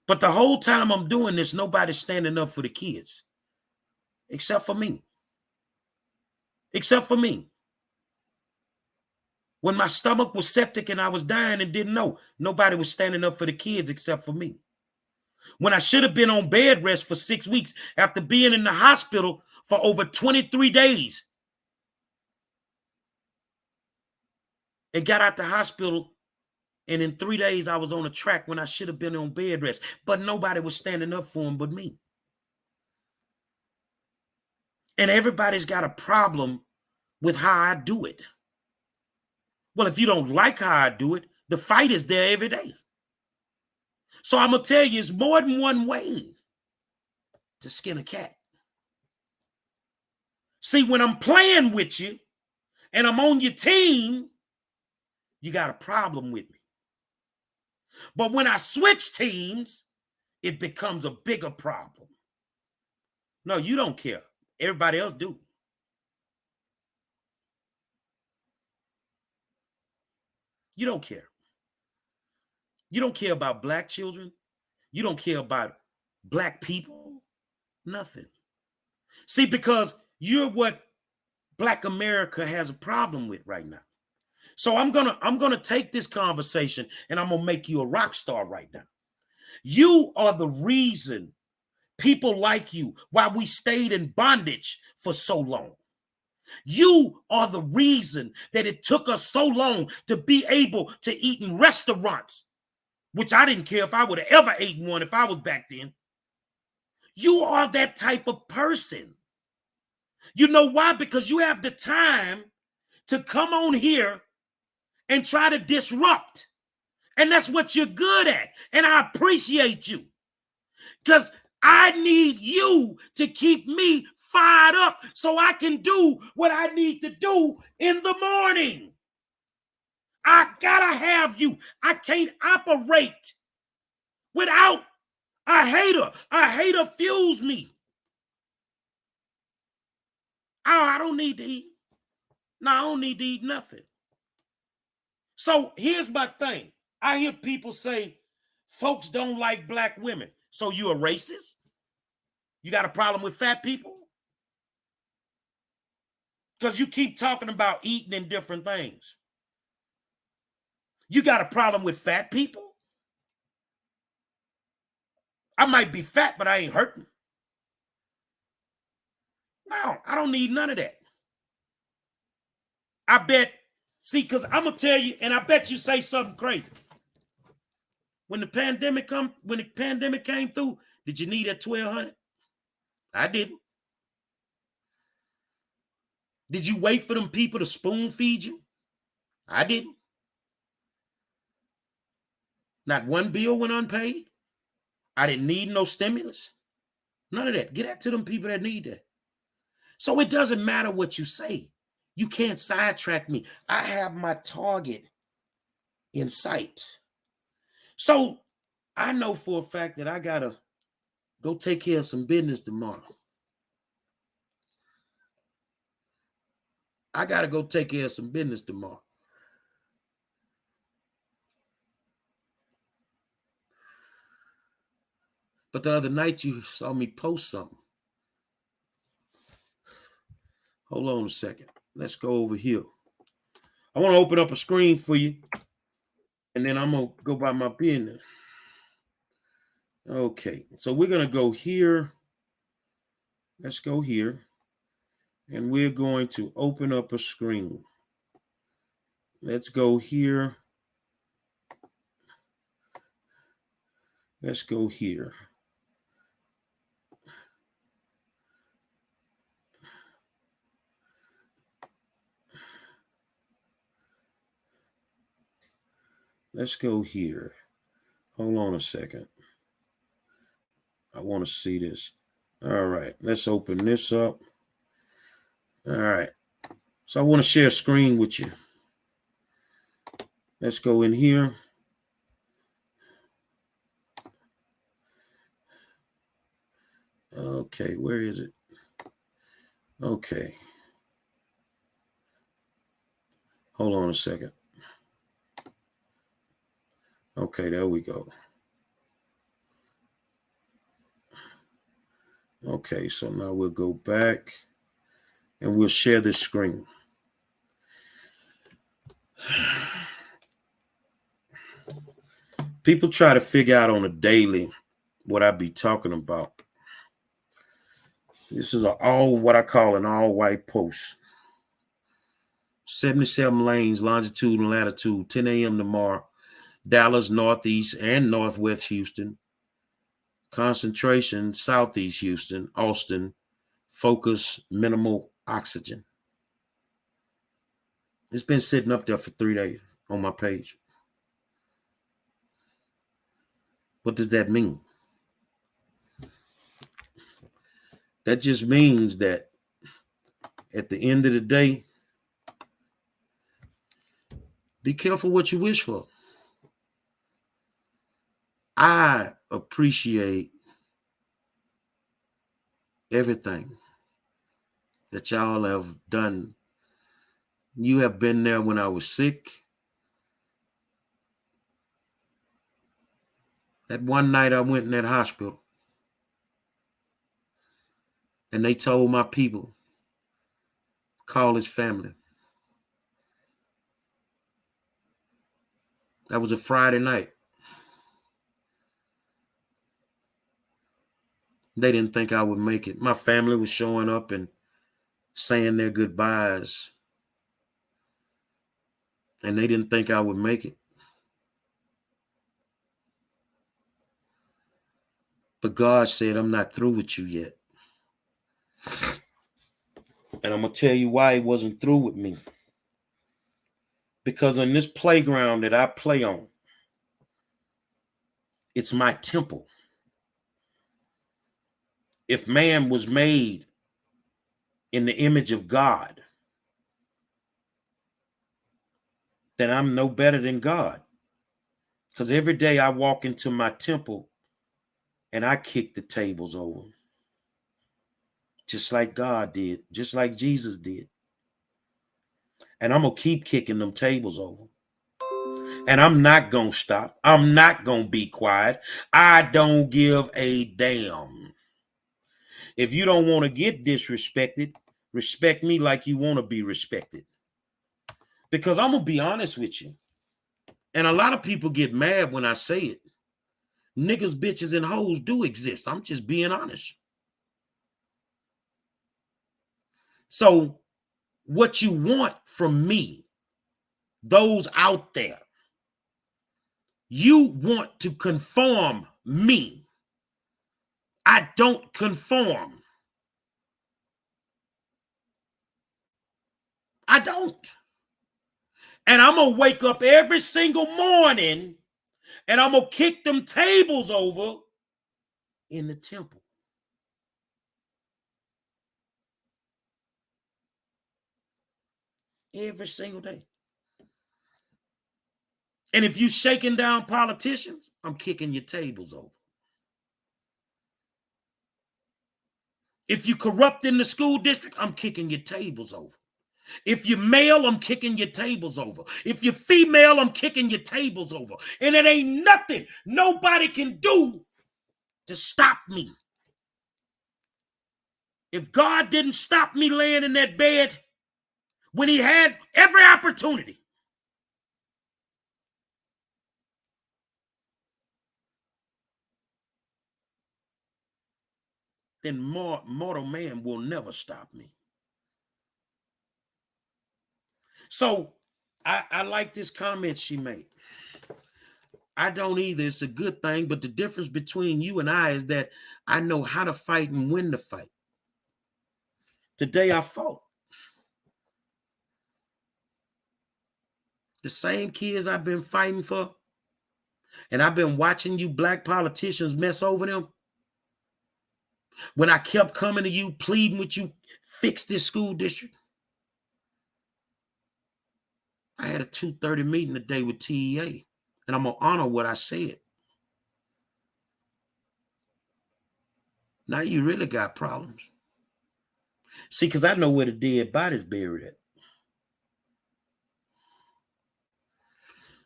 But the whole time I'm doing this, nobody's standing up for the kids. Except for me. Except for me. When my stomach was septic and I was dying and didn't know, nobody was standing up for the kids except for me. When I should have been on bed rest for 6 weeks after being in the hospital for over 23 days and got out the hospital, and in 3 days I was on a track when I should have been on bed rest, but nobody was standing up for him but me. And everybody's got a problem with how I do it. Well, if you don't like how I do it, the fight is there every day. So I'm going to tell you, it's more than one way to skin a cat. See, when I'm playing with you and I'm on your team you got a problem with me. But when I switch teams, it becomes a bigger problem. No, you don't care. Everybody else do. You don't care. You don't care about black children. You don't care about black people. Nothing. See, because you're what Black America has a problem with right now. So I'm gonna take this conversation and I'm gonna make you a rock star right now. You are the reason people like you, why we stayed in bondage for so long. You are the reason that it took us so long to be able to eat in restaurants, which I didn't care if I would have ever eaten one if I was back then. You are that type of person. You know why? Because you have the time to come on here and try to disrupt. And that's what you're good at. And I appreciate you. Because I need you to keep me fired up so I can do what I need to do in the morning. I gotta have you. I can't operate without a hater. A hater fuels me. Oh, I don't need to eat. No, I don't need to eat nothing. So here's my thing. I hear people say, folks don't like black women. So you a racist? You got a problem with fat people? Because you keep talking about eating and different things. You got a problem with fat people? I might be fat, but I ain't hurting. No, I don't need none of that. I bet, see, because I'm going to tell you, and I bet you say something crazy. When the pandemic came through, did you need that 1,200? I didn't. Did you wait for them people to spoon feed you? I didn't. Not one bill went unpaid. I didn't need no stimulus. None of that. Get that to them people that need that. So it doesn't matter what you say. You can't sidetrack me. I have my target in sight. So I know for a fact that I got to go take care of some business tomorrow. I got to go take care of some business tomorrow. But the other night you saw me post something. Hold on a second. Let's go over here. I want to open up a screen for you, and then I'm going to go by my business. Okay, so we're going to go here. Let's go here, and we're going to open up a screen. Let's go here. Let's go here. Let's go here. Hold on a second. I want to see this. All right, let's open this up. All right. So I want to share a screen with you. Let's go in here. Okay, where is it? Okay. Hold on a second. Okay, there we go. Okay, so now we'll go back and we'll share this screen. People try to figure out on a daily what I be talking about. This is what I call an all-white post. 77 lanes, longitude and latitude, 10 a.m. tomorrow. Dallas, Northeast and Northwest Houston. Concentration, Southeast Houston, Austin. Focus, minimal oxygen. It's been sitting up there for 3 days on my page. What does that mean? That just means that at the end of the day, Be careful what you wish for. I appreciate everything that y'all have done. You have been there when I was sick. That one night I went in that hospital and they told my people, call his family. That was a Friday night. They didn't think I would make it. My family was showing up and saying their goodbyes, and they didn't think I would make it. But God said, I'm not through with you yet. And I'm going to tell you why he wasn't through with me. Because on this playground that I play on, it's my temple. If man was made in the image of God, then I'm no better than God. Because every day I walk into my temple and I kick the tables over. Just like God did, just like Jesus did. And I'm going to keep kicking them tables over. And I'm not going to stop. I'm not going to be quiet. I don't give a damn. If you don't want to get disrespected, respect me like you want to be respected. Because I'm going to be honest with you. And a lot of people get mad when I say it. Niggas, bitches, and hoes do exist. I'm just being honest. So what you want from me, those out there, you want to conform me. I don't conform. I don't. And I'm going to wake up every single morning and I'm going to kick them tables over in the temple. Every single day. And if you shaking down politicians, I'm kicking your tables over. If you corrupt in the school district, I'm kicking your tables over. If you're male, I'm kicking your tables over. If you're female, I'm kicking your tables over. And it ain't nothing nobody can do to stop me. If God didn't stop me laying in that bed when he had every opportunity, then mortal man will never stop me. So I like this comment she made. I don't either. It's a good thing, but the difference between you and I is that I know how to fight and when to fight. Today I fought. The same kids I've been fighting for, and I've been watching you black politicians mess over them. When I kept coming to you, pleading with you, fix this school district. I had a 2:30 meeting today with TEA, and I'm going to honor what I said. Now you really got problems. See, because I know where the dead body's buried at.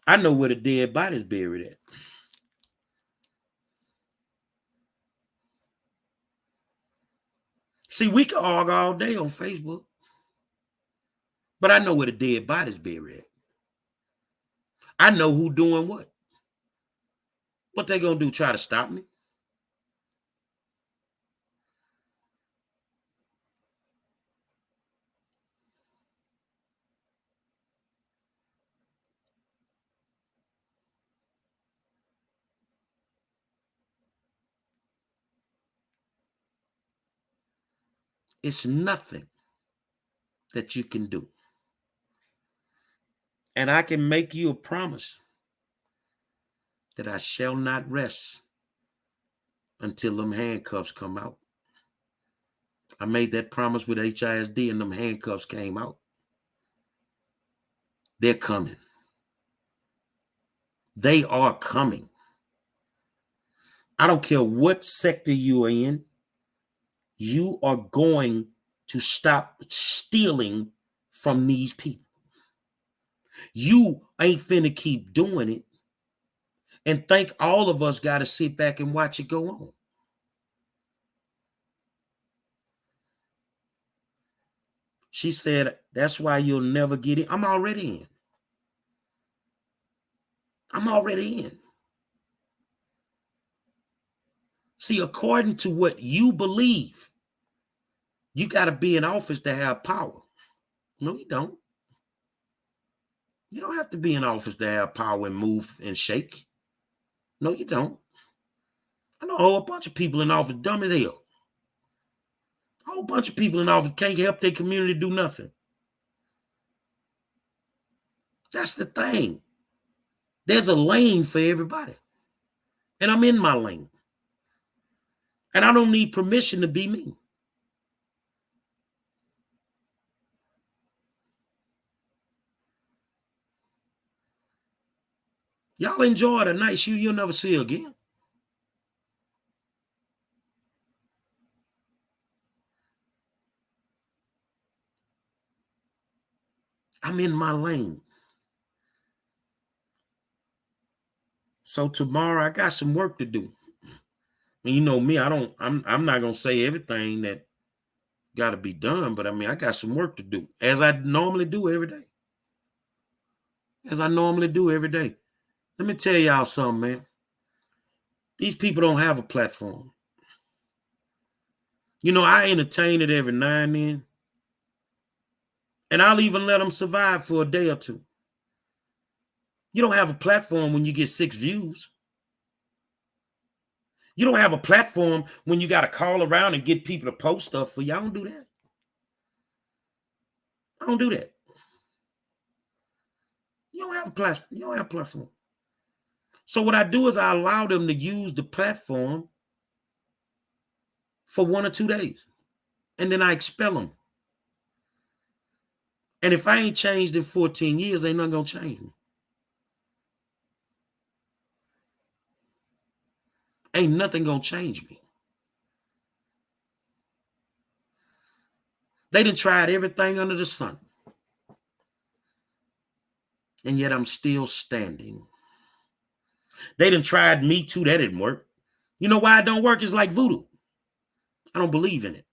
I know where the dead body's buried at. See, we can argue all day on Facebook, but I know where the dead body's buried at. I know who doing what. What they going to do, try to stop me? It's nothing that you can do. And I can make you a promise that I shall not rest until them handcuffs come out. I made that promise with HISD and them handcuffs came out. They're coming. They are coming. I don't care what sector you are in. You are going to stop stealing from these people. You ain't finna keep doing it and think all of us got to sit back and watch it go on. She said, that's why you'll never get in. I'm already in. I'm already in. See, according to what you believe, you got to be in office to have power. No, you don't. You don't have to be in office to have power and move and shake. No, you don't. I know a whole bunch of people in office dumb as hell. A whole bunch of people in office can't help their community do nothing. That's the thing. There's a lane for everybody. And I'm in my lane. And I don't need permission to be me. Y'all enjoy the night you'll never see again. I'm in my lane. So tomorrow I got some work to do. And you know me, I'm not gonna say everything that gotta be done, but I mean I got some work to do, as I normally do every day. As I normally do every day. Let me tell y'all something, man. These people don't have a platform. You know, I entertain it every now and then. And I'll even let them survive for a day or two. You don't have a platform when you get 6 views. You don't have a platform when you got to call around and get people to post stuff for you. I don't do that. I don't do that. You don't have a platform. You don't have a platform. So what I do is I allow them to use the platform for 1 or 2 days. And then I expel them. And if I ain't changed in 14 years, ain't nothing gonna change me. Ain't nothing gonna change me. They done tried everything under the sun. And yet I'm still standing. They done tried Me Too. That didn't work. You know why it don't work? It's like voodoo. I don't believe in it.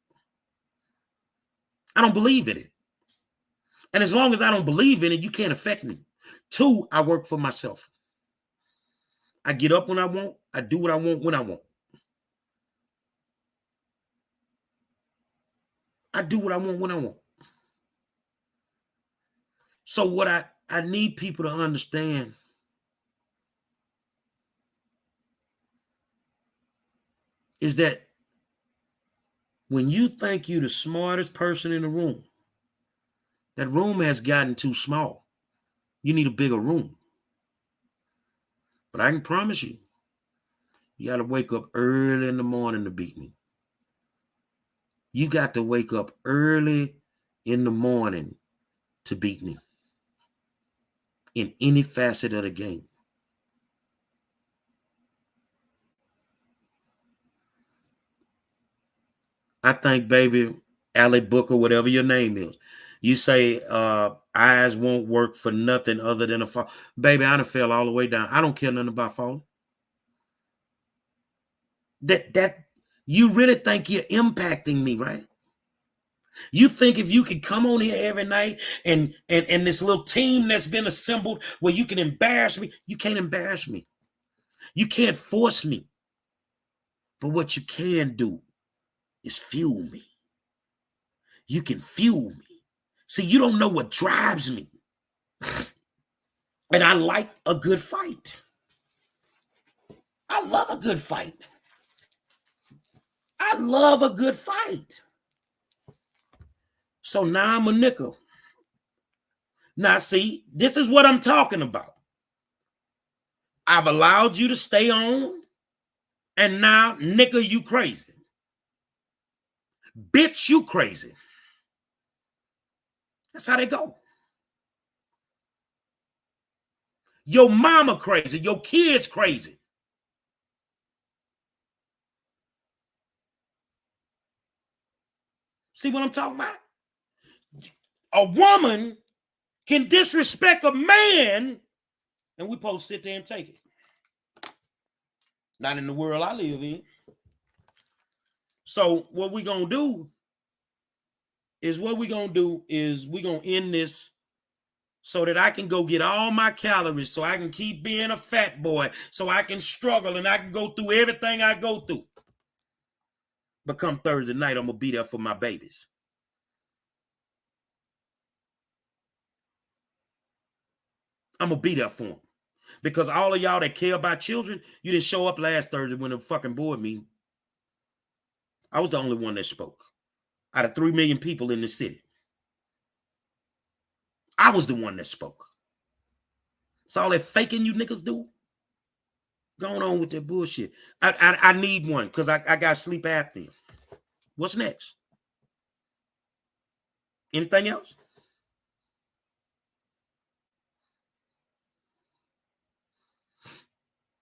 I don't believe in it. And as long as I don't believe in it, you can't affect me. 2, I work for myself. I get up when I want. I do what I want when I want. I do what I want when I want. So what I need people to understand is that when you think you're the smartest person in the room, that room has gotten too small. You need a bigger room. But I can promise you, you got to wake up early in the morning to beat me. You got to wake up early in the morning to beat me in any facet of the game. I think, baby, Allie Booker, whatever your name is, you say eyes won't work for nothing other than a fall. Baby, I done fell all the way down. I don't care nothing about falling. That you really think you're impacting me, right? You think if you could come on here every night and this little team that's been assembled where you can embarrass me, you can't embarrass me. You can't force me. But what you can do is fuel me. You can fuel me. See, you don't know what drives me. And I like a good fight. I love a good fight. I love a good fight. So now I'm a nickel. Now, see, this is what I'm talking about. I've allowed you to stay on, and now, nigga, you crazy. Bitch, you crazy. That's how they go. Your mama crazy. Your kids crazy. See what I'm talking about? A woman can disrespect a man, and we supposed to sit there and take it. Not in the world I live in. So what we gonna do is we're gonna end this so that I can go get all my calories, so I can keep being a fat boy, so I can struggle and I can go through everything I go through. But come Thursday night, I'm gonna be there for my babies. I'm gonna be there for them. Because all of y'all that care about children, you didn't show up last Thursday when the fucking board meeting. I was the only one that spoke out of 3 million people in the city. I was the one that spoke. It's all that faking you niggas do. Going on with that bullshit. I need one because I got sleep apnea. What's next? Anything else?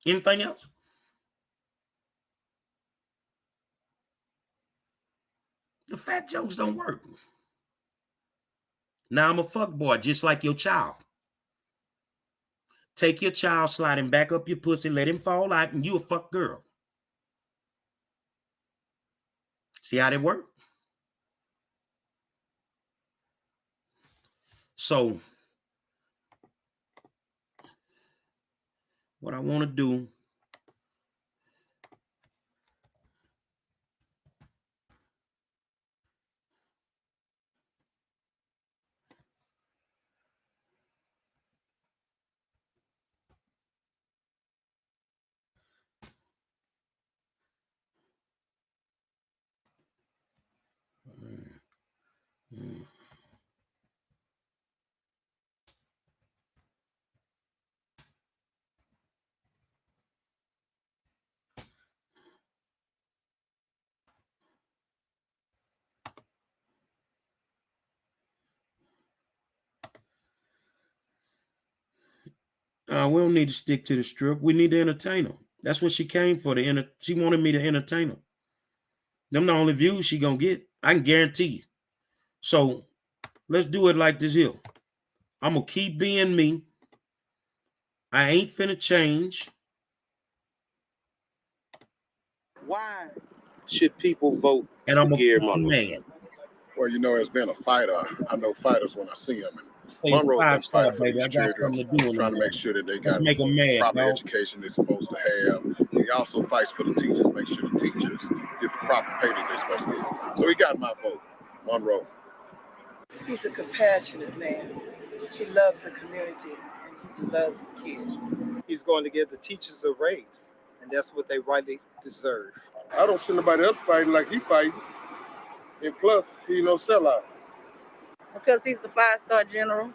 Anything else? The fat jokes don't work. Now I'm a fuck boy, just like your child. Take your child, slide him back up your pussy, let him fall out, and you a fuck girl. See how that work? So, what I want to do, we don't need to stick to the strip. We need to entertain her. That's what she came for. She wanted me to entertain her. Them the only views she gonna get. I can guarantee you. So let's do it like this here. I'm gonna keep being me. I ain't finna change. Why should people vote and I'm for a Gary Monroe? Man. Well, you know, as being a fighter, I know fighters when I see them. And Hey, Monroe's been star, fighting for baby. these I got children, something to do. trying to make sure that they Let's got make them mad, proper dog. education they're supposed to have. He also fights for the teachers, make sure the teachers get the proper pay that they're supposed to get. So he got my vote, Monroe. He's a compassionate man. He loves the community and he loves the kids. He's going to give the teachers a raise, and that's what they rightly deserve. I don't see nobody else fighting like he fighting. And plus, he no sellout. Because he's the 5-star general.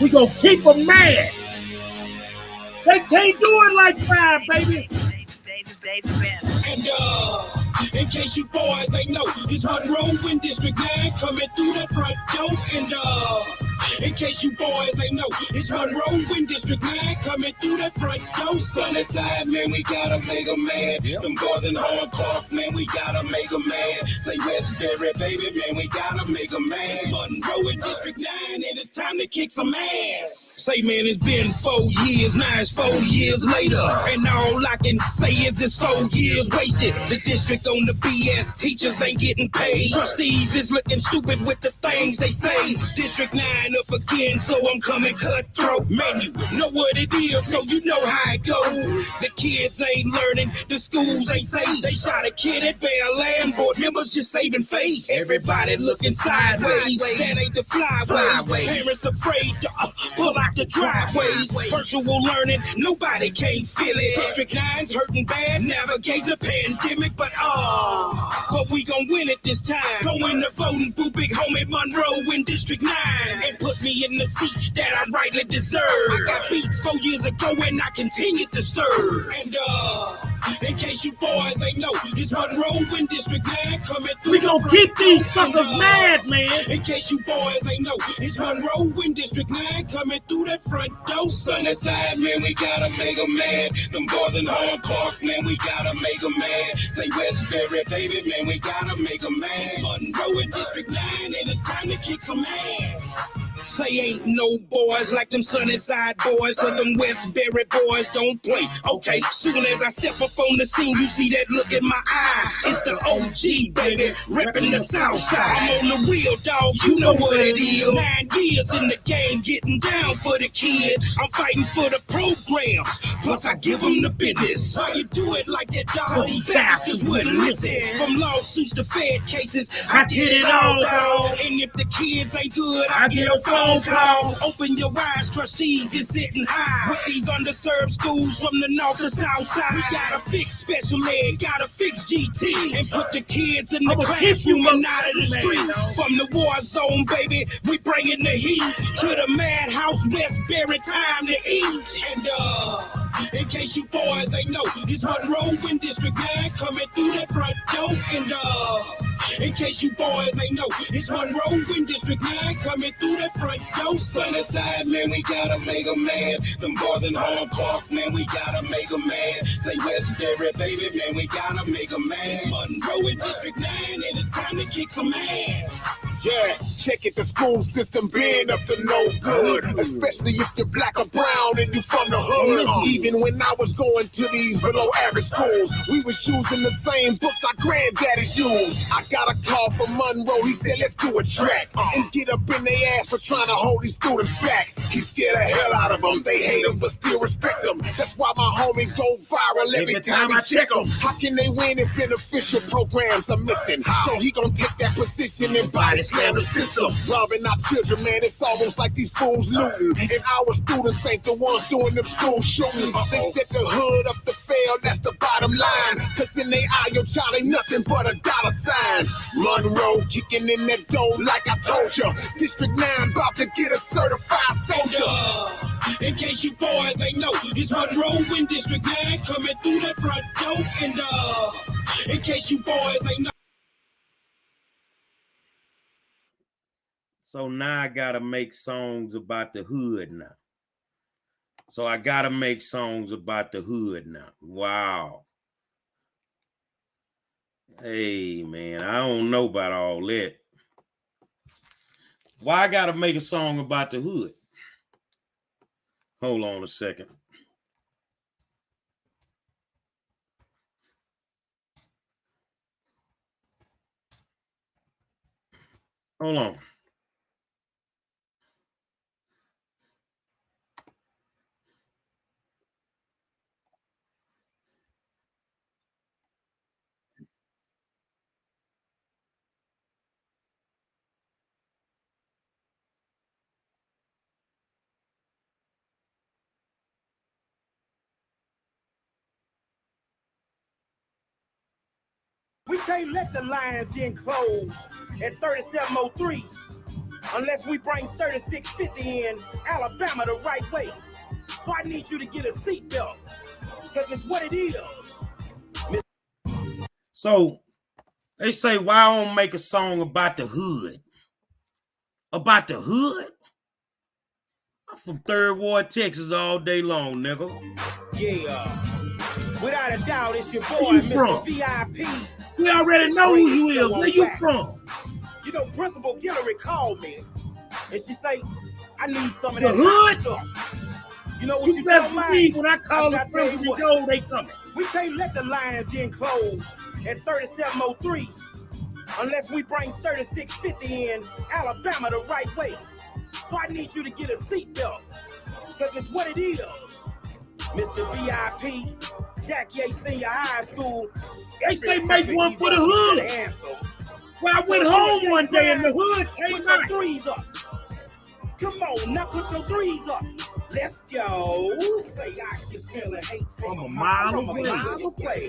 We gonna keep them mad. They can't do it like 5, baby. And in case you boys ain't know, it's Monroe in District 9 coming through the front door. And in case you boys ain't know, it's Monroe in District 9 coming through the front door. Sunnyside, man, we gotta make a man. Them boys in Horn Park, man, we gotta make a man. Say Westbury, baby, man, we gotta make a man. It's Monroe in District 9, and it's time to kick some ass. Say, man, it's been 4 years, now it's 4 years later. And all I can say is it's 4 years wasted. The district on the BS, teachers ain't getting paid. Trustees is looking stupid with the things they say. District 9 up again, so I'm coming cutthroat. Man, you know what it is, so you know how it go. The kids ain't learning, the schools ain't safe. They shot a kid at Bell Land, board members just saving face. Everybody looking sideways, that ain't the flyway. Parents afraid to pull out the driveway. Virtual learning, nobody can't feel it. District 9's hurting bad, navigate the pandemic, but we gon' win it this time. Go in the voting booth, big homie Monroe in District 9, and put me in the seat that I rightly deserve. I got beat 4 years ago and I continue to serve. And In case you boys ain't know, it's Monroe in District 9 coming through. We gonna keep these suckers mad, man. In case you boys ain't know, it's Monroe in District 9 coming through that front door. Sunnyside, man, we gotta make them mad. Them boys in Home Park, man, we gotta make them mad. Say Westbury, baby, man, we gotta make them mad. It's Monroe in District 9, and it's time to kick some ass. Say ain't no boys like them Sunnyside boys, cause them Westbury boys don't play. Okay, soon as I step up on the scene, you see that look in my eye. It's the OG, baby, reppin' the South Side. I'm on the real, dog, you know what it is. 9 years in the game, getting down for the kids. I'm fighting for the programs, plus I give them the business. How you do it like that, dog? These bastards wouldn't listen. From lawsuits to Fed cases, I did it all, dog. And if the kids ain't good, I get a phone call. Open your eyes, trustees is sitting high. With these underserved schools from the north to south side, we gotta fix special ed, gotta fix GT, and put the kids in the classroom and out of the streets. From the war zone, baby, we bringing the heat to the madhouse, Westbury, time to eat. And in case you boys ain't know, it's Monroe in District 9 coming through that front door. And in case you boys ain't know, it's Monroe in District 9 coming through that front door. Sunnyside, man, we gotta make them mad. Them boys in Home Park, man, we gotta make them mad. Say Westbury, baby, man, we gotta make them mad. It's Monroe in District 9, and it's time to kick some ass. Yeah, check it, the school system been up to no good, especially if you're black or brown and you from the hood. Even when I was going to these below average schools, we was using the same books our granddaddies used. I got a call from Monroe, he said let's do a track and get up in their ass for trying to hold these students back. He scared the hell out of them, they hate him but still respect him. That's why my homie go viral every time I check him. How can they win if beneficial programs are missing? So he gon' take that position and body slam the system. Robbing our children, man, it's almost like these fools looting, and our students ain't the ones doing them school shootings. They set the hood up to fail, that's the bottom line, cause in they eye your child ain't nothing but a dollar sign. Monroe kicking in that dough like I told ya. District 9 about to get a certified soldier. In case you boys ain't know, it's Monroe in District 9 coming through that front door. And in case you boys ain't know. So now I gotta make songs about the hood now. So I gotta make songs about the hood now. Wow. Hey, man, I don't know about all that. Why I gotta make a song about the hood? Hold on a second. Hold on. We can't let the Lions Den close at 3703 unless we bring 3650 in Alabama the right way. So I need you to get a seatbelt, because it's what it is. So they say, why I don't make a song about the hood? About the hood? I'm from 3rd Ward, Texas all day long, nigga. Yeah. Without a doubt, it's your boy, Where you Mr. from? VIP. We already know who you is. Where you from? You know, Principal Guillory called me, and she say, I need some of The that hood? stuff. You know what You you better tell me? believe when I call the I tell you principal what. Joe, they coming. We can't let the Lions Den close at 3703 unless we bring 3650 in Alabama the right way. So I need you to get a seatbelt, because it's what it is. Mr. VIP, Jack Yates Senior High School. They say make one for the hood. Well, I went home one day and the hood came Put your out. threes up. Come on, now put your threes up. Let's go. Say I can smell the hate from a mile away.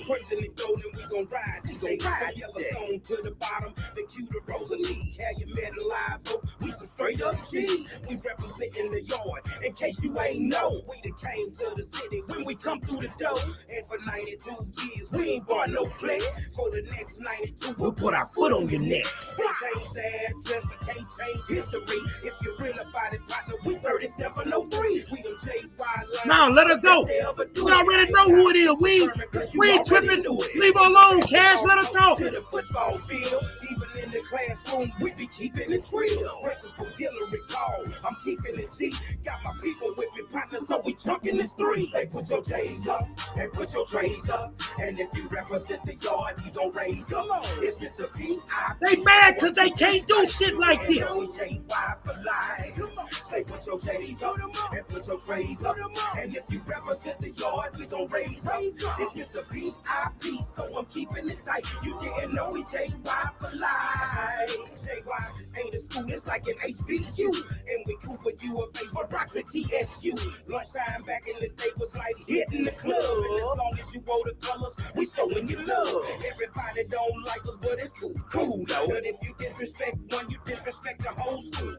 Crimson and golden, we gon' ride. We gon' ride Yellowstone to the bottom. The cue to Rosalie, Calumet alive. We we some straight up G's. We representing the yard. In case you ain't know, we done came to the city when we come through the door. And for 92 years, we ain't bought no place. For the next 92, we'll put our foot on your neck. They change the address, but can't change history. If you're real about it, partner, we 3703. We them JY. Now let her go. We already know who it is. We ain't tripping. Leave her alone, Cash. Let her go. To the football field, even in the classroom, we be keeping it real. Principal Hillary call, I'm keeping it G. Got my people with me, partner, so we chunking this three. Say put your J's up and put your trays up, and if you represent the yard, you gon' raise up. It's Mr. V.I.P. They mad because they can't do shit like this. Say put your J's up and put your trays up, and if you represent the yard, we gon' raise up. It's Mr. V.I.P. So I'm keeping it tight. You didn't know we JY for life. JY ain't a school, it's like an HBU. And we Cooper, you a favor, rocks at TSU. Lunchtime back in the day was like hitting the club. And as long as you wore the colors, we showing you love. Everybody don't like us, but it's cool though. But if you disrespect one, you disrespect the whole school.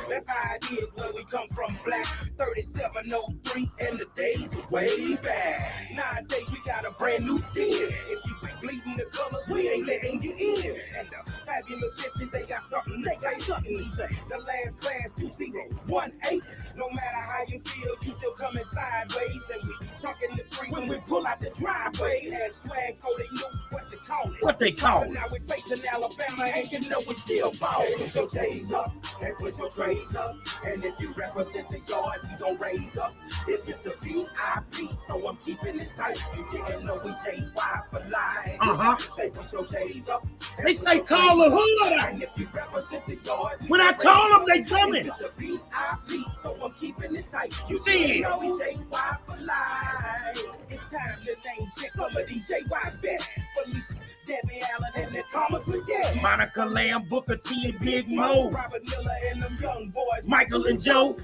That's how it is where we come from, black. 3703 and the days are way back. Nowadays we got a brand new thing. If you be bleeding the colors, we ain't letting you in. And the fabulous 50s, they got something to say. The last class 2018. No matter how you feel, you still coming sideways. And we chunking the three when we pull out the driveway. Had swag so they knew what to call it. What they call it? Now we facing Alabama and you know we still ballin'. Put your J's up and put your trays up. And if you represent the yard, you gon' raise up. It's Mr. V.I.P. So I'm keeping it tight. You didn't know we JY for life. Say put your J's up. They say call the hood out. And if you represent the yard, When I call them, they coming. It's Mr. V.I.P. So I'm keeping it tight. You See. didn't know we JY for life. It's time to name check some of these JY vets. Felicia, Debbie Allen, and then Thomas was dead. Monica Lamb, Booker T, and Big Mo. Robert Miller and them young boys. Michael and Joe.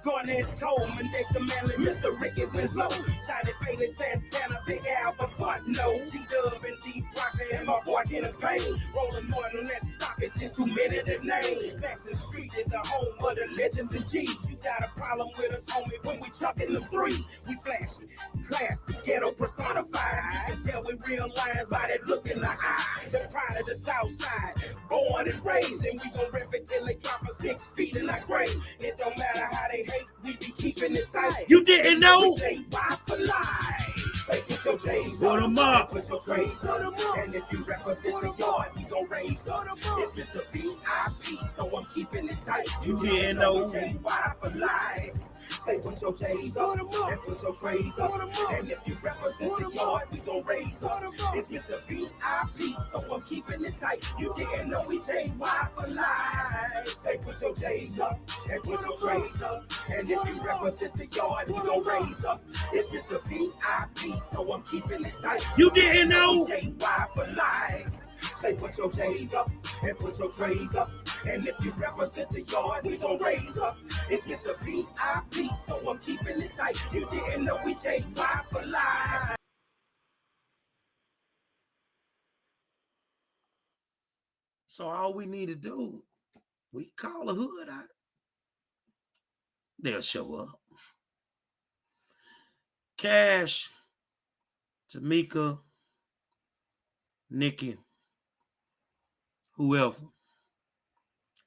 Garnett Coleman, Dexter Manley, Mr. Ricky Winslow, Johnny Bailey, Santana, Big Albert, Butno, G-Dub and D. Proctor, and my boy Kenneth Payne. Rolling more than let's stop, it's just too many to name. Jackson Street is the home of the legends and G's. You got a problem with us, homie, when we chucking them three. We flashy, classy, ghetto personified. You can tell we real lions by that look in the eye. The pride of the South Side, born and raised, and we gon' rep it till they drop us 6 feet in our grave. It don't matter how they hate, we be keeping it tight. You didn't know? JY for life. Say put your J's Put 'em up. Put your trays up. And if you represent the yard, we gon' raise up. It's Mr. V.I.P. So I'm keeping it tight. You didn't know? JY for life. Say put your J's up and put your trays up. And if you represent the yard, we gon' raise up. It's Mr. V.I.P. So I'm keeping it tight. You didn't know we JY for life. Say put your J's up and put your trays up. And if you represent the yard, we gon' raise up. It's Mr. V.I.P. So I'm keeping it tight. You didn't know? JY for life. Say put your J's up and put your trays up. And if you represent the yard, we gon' raise up. It's Mr. V.I.P. So I'm keeping it tight. You didn't know we JY for life. So all we need to do, we call the hood out. They'll show up. Cash, Tamika, Nikki, whoever.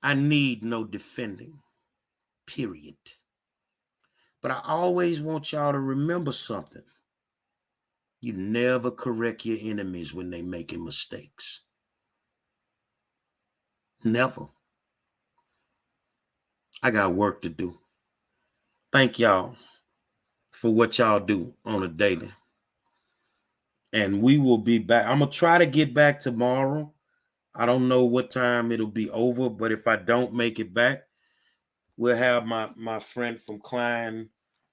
I need no defending, period. But I always want y'all to remember something. You never correct your enemies when they making mistakes. Never. I got work to do. Thank y'all for what y'all do on a daily. And we will be back. I'm going to try to get back tomorrow. I don't know what time it'll be over, but if I don't make it back, we'll have my friend from Klein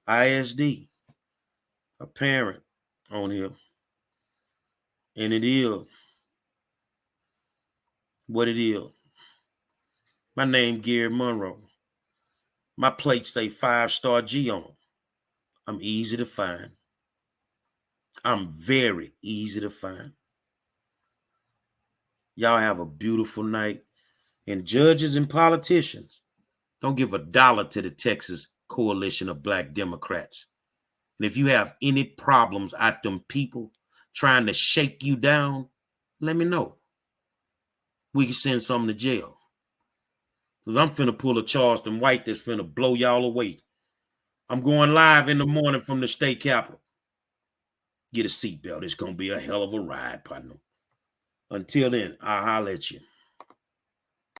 ISD, a parent on here. And it is what it is. My name Gary Monroe. My plates say 5-star G on them. I'm easy to find. I'm very easy to find. Y'all have a beautiful night. And judges and politicians, Don't give $1 to the Texas Coalition of Black Democrats. And if you have any problems out them people trying to shake you down, let me know. We can send some to jail. Because I'm finna pull a Charleston White that's finna blow y'all away. I'm going live in the morning from the state capitol. Get a seatbelt. It's going to be a hell of a ride, partner. Until then, I'll holler at you.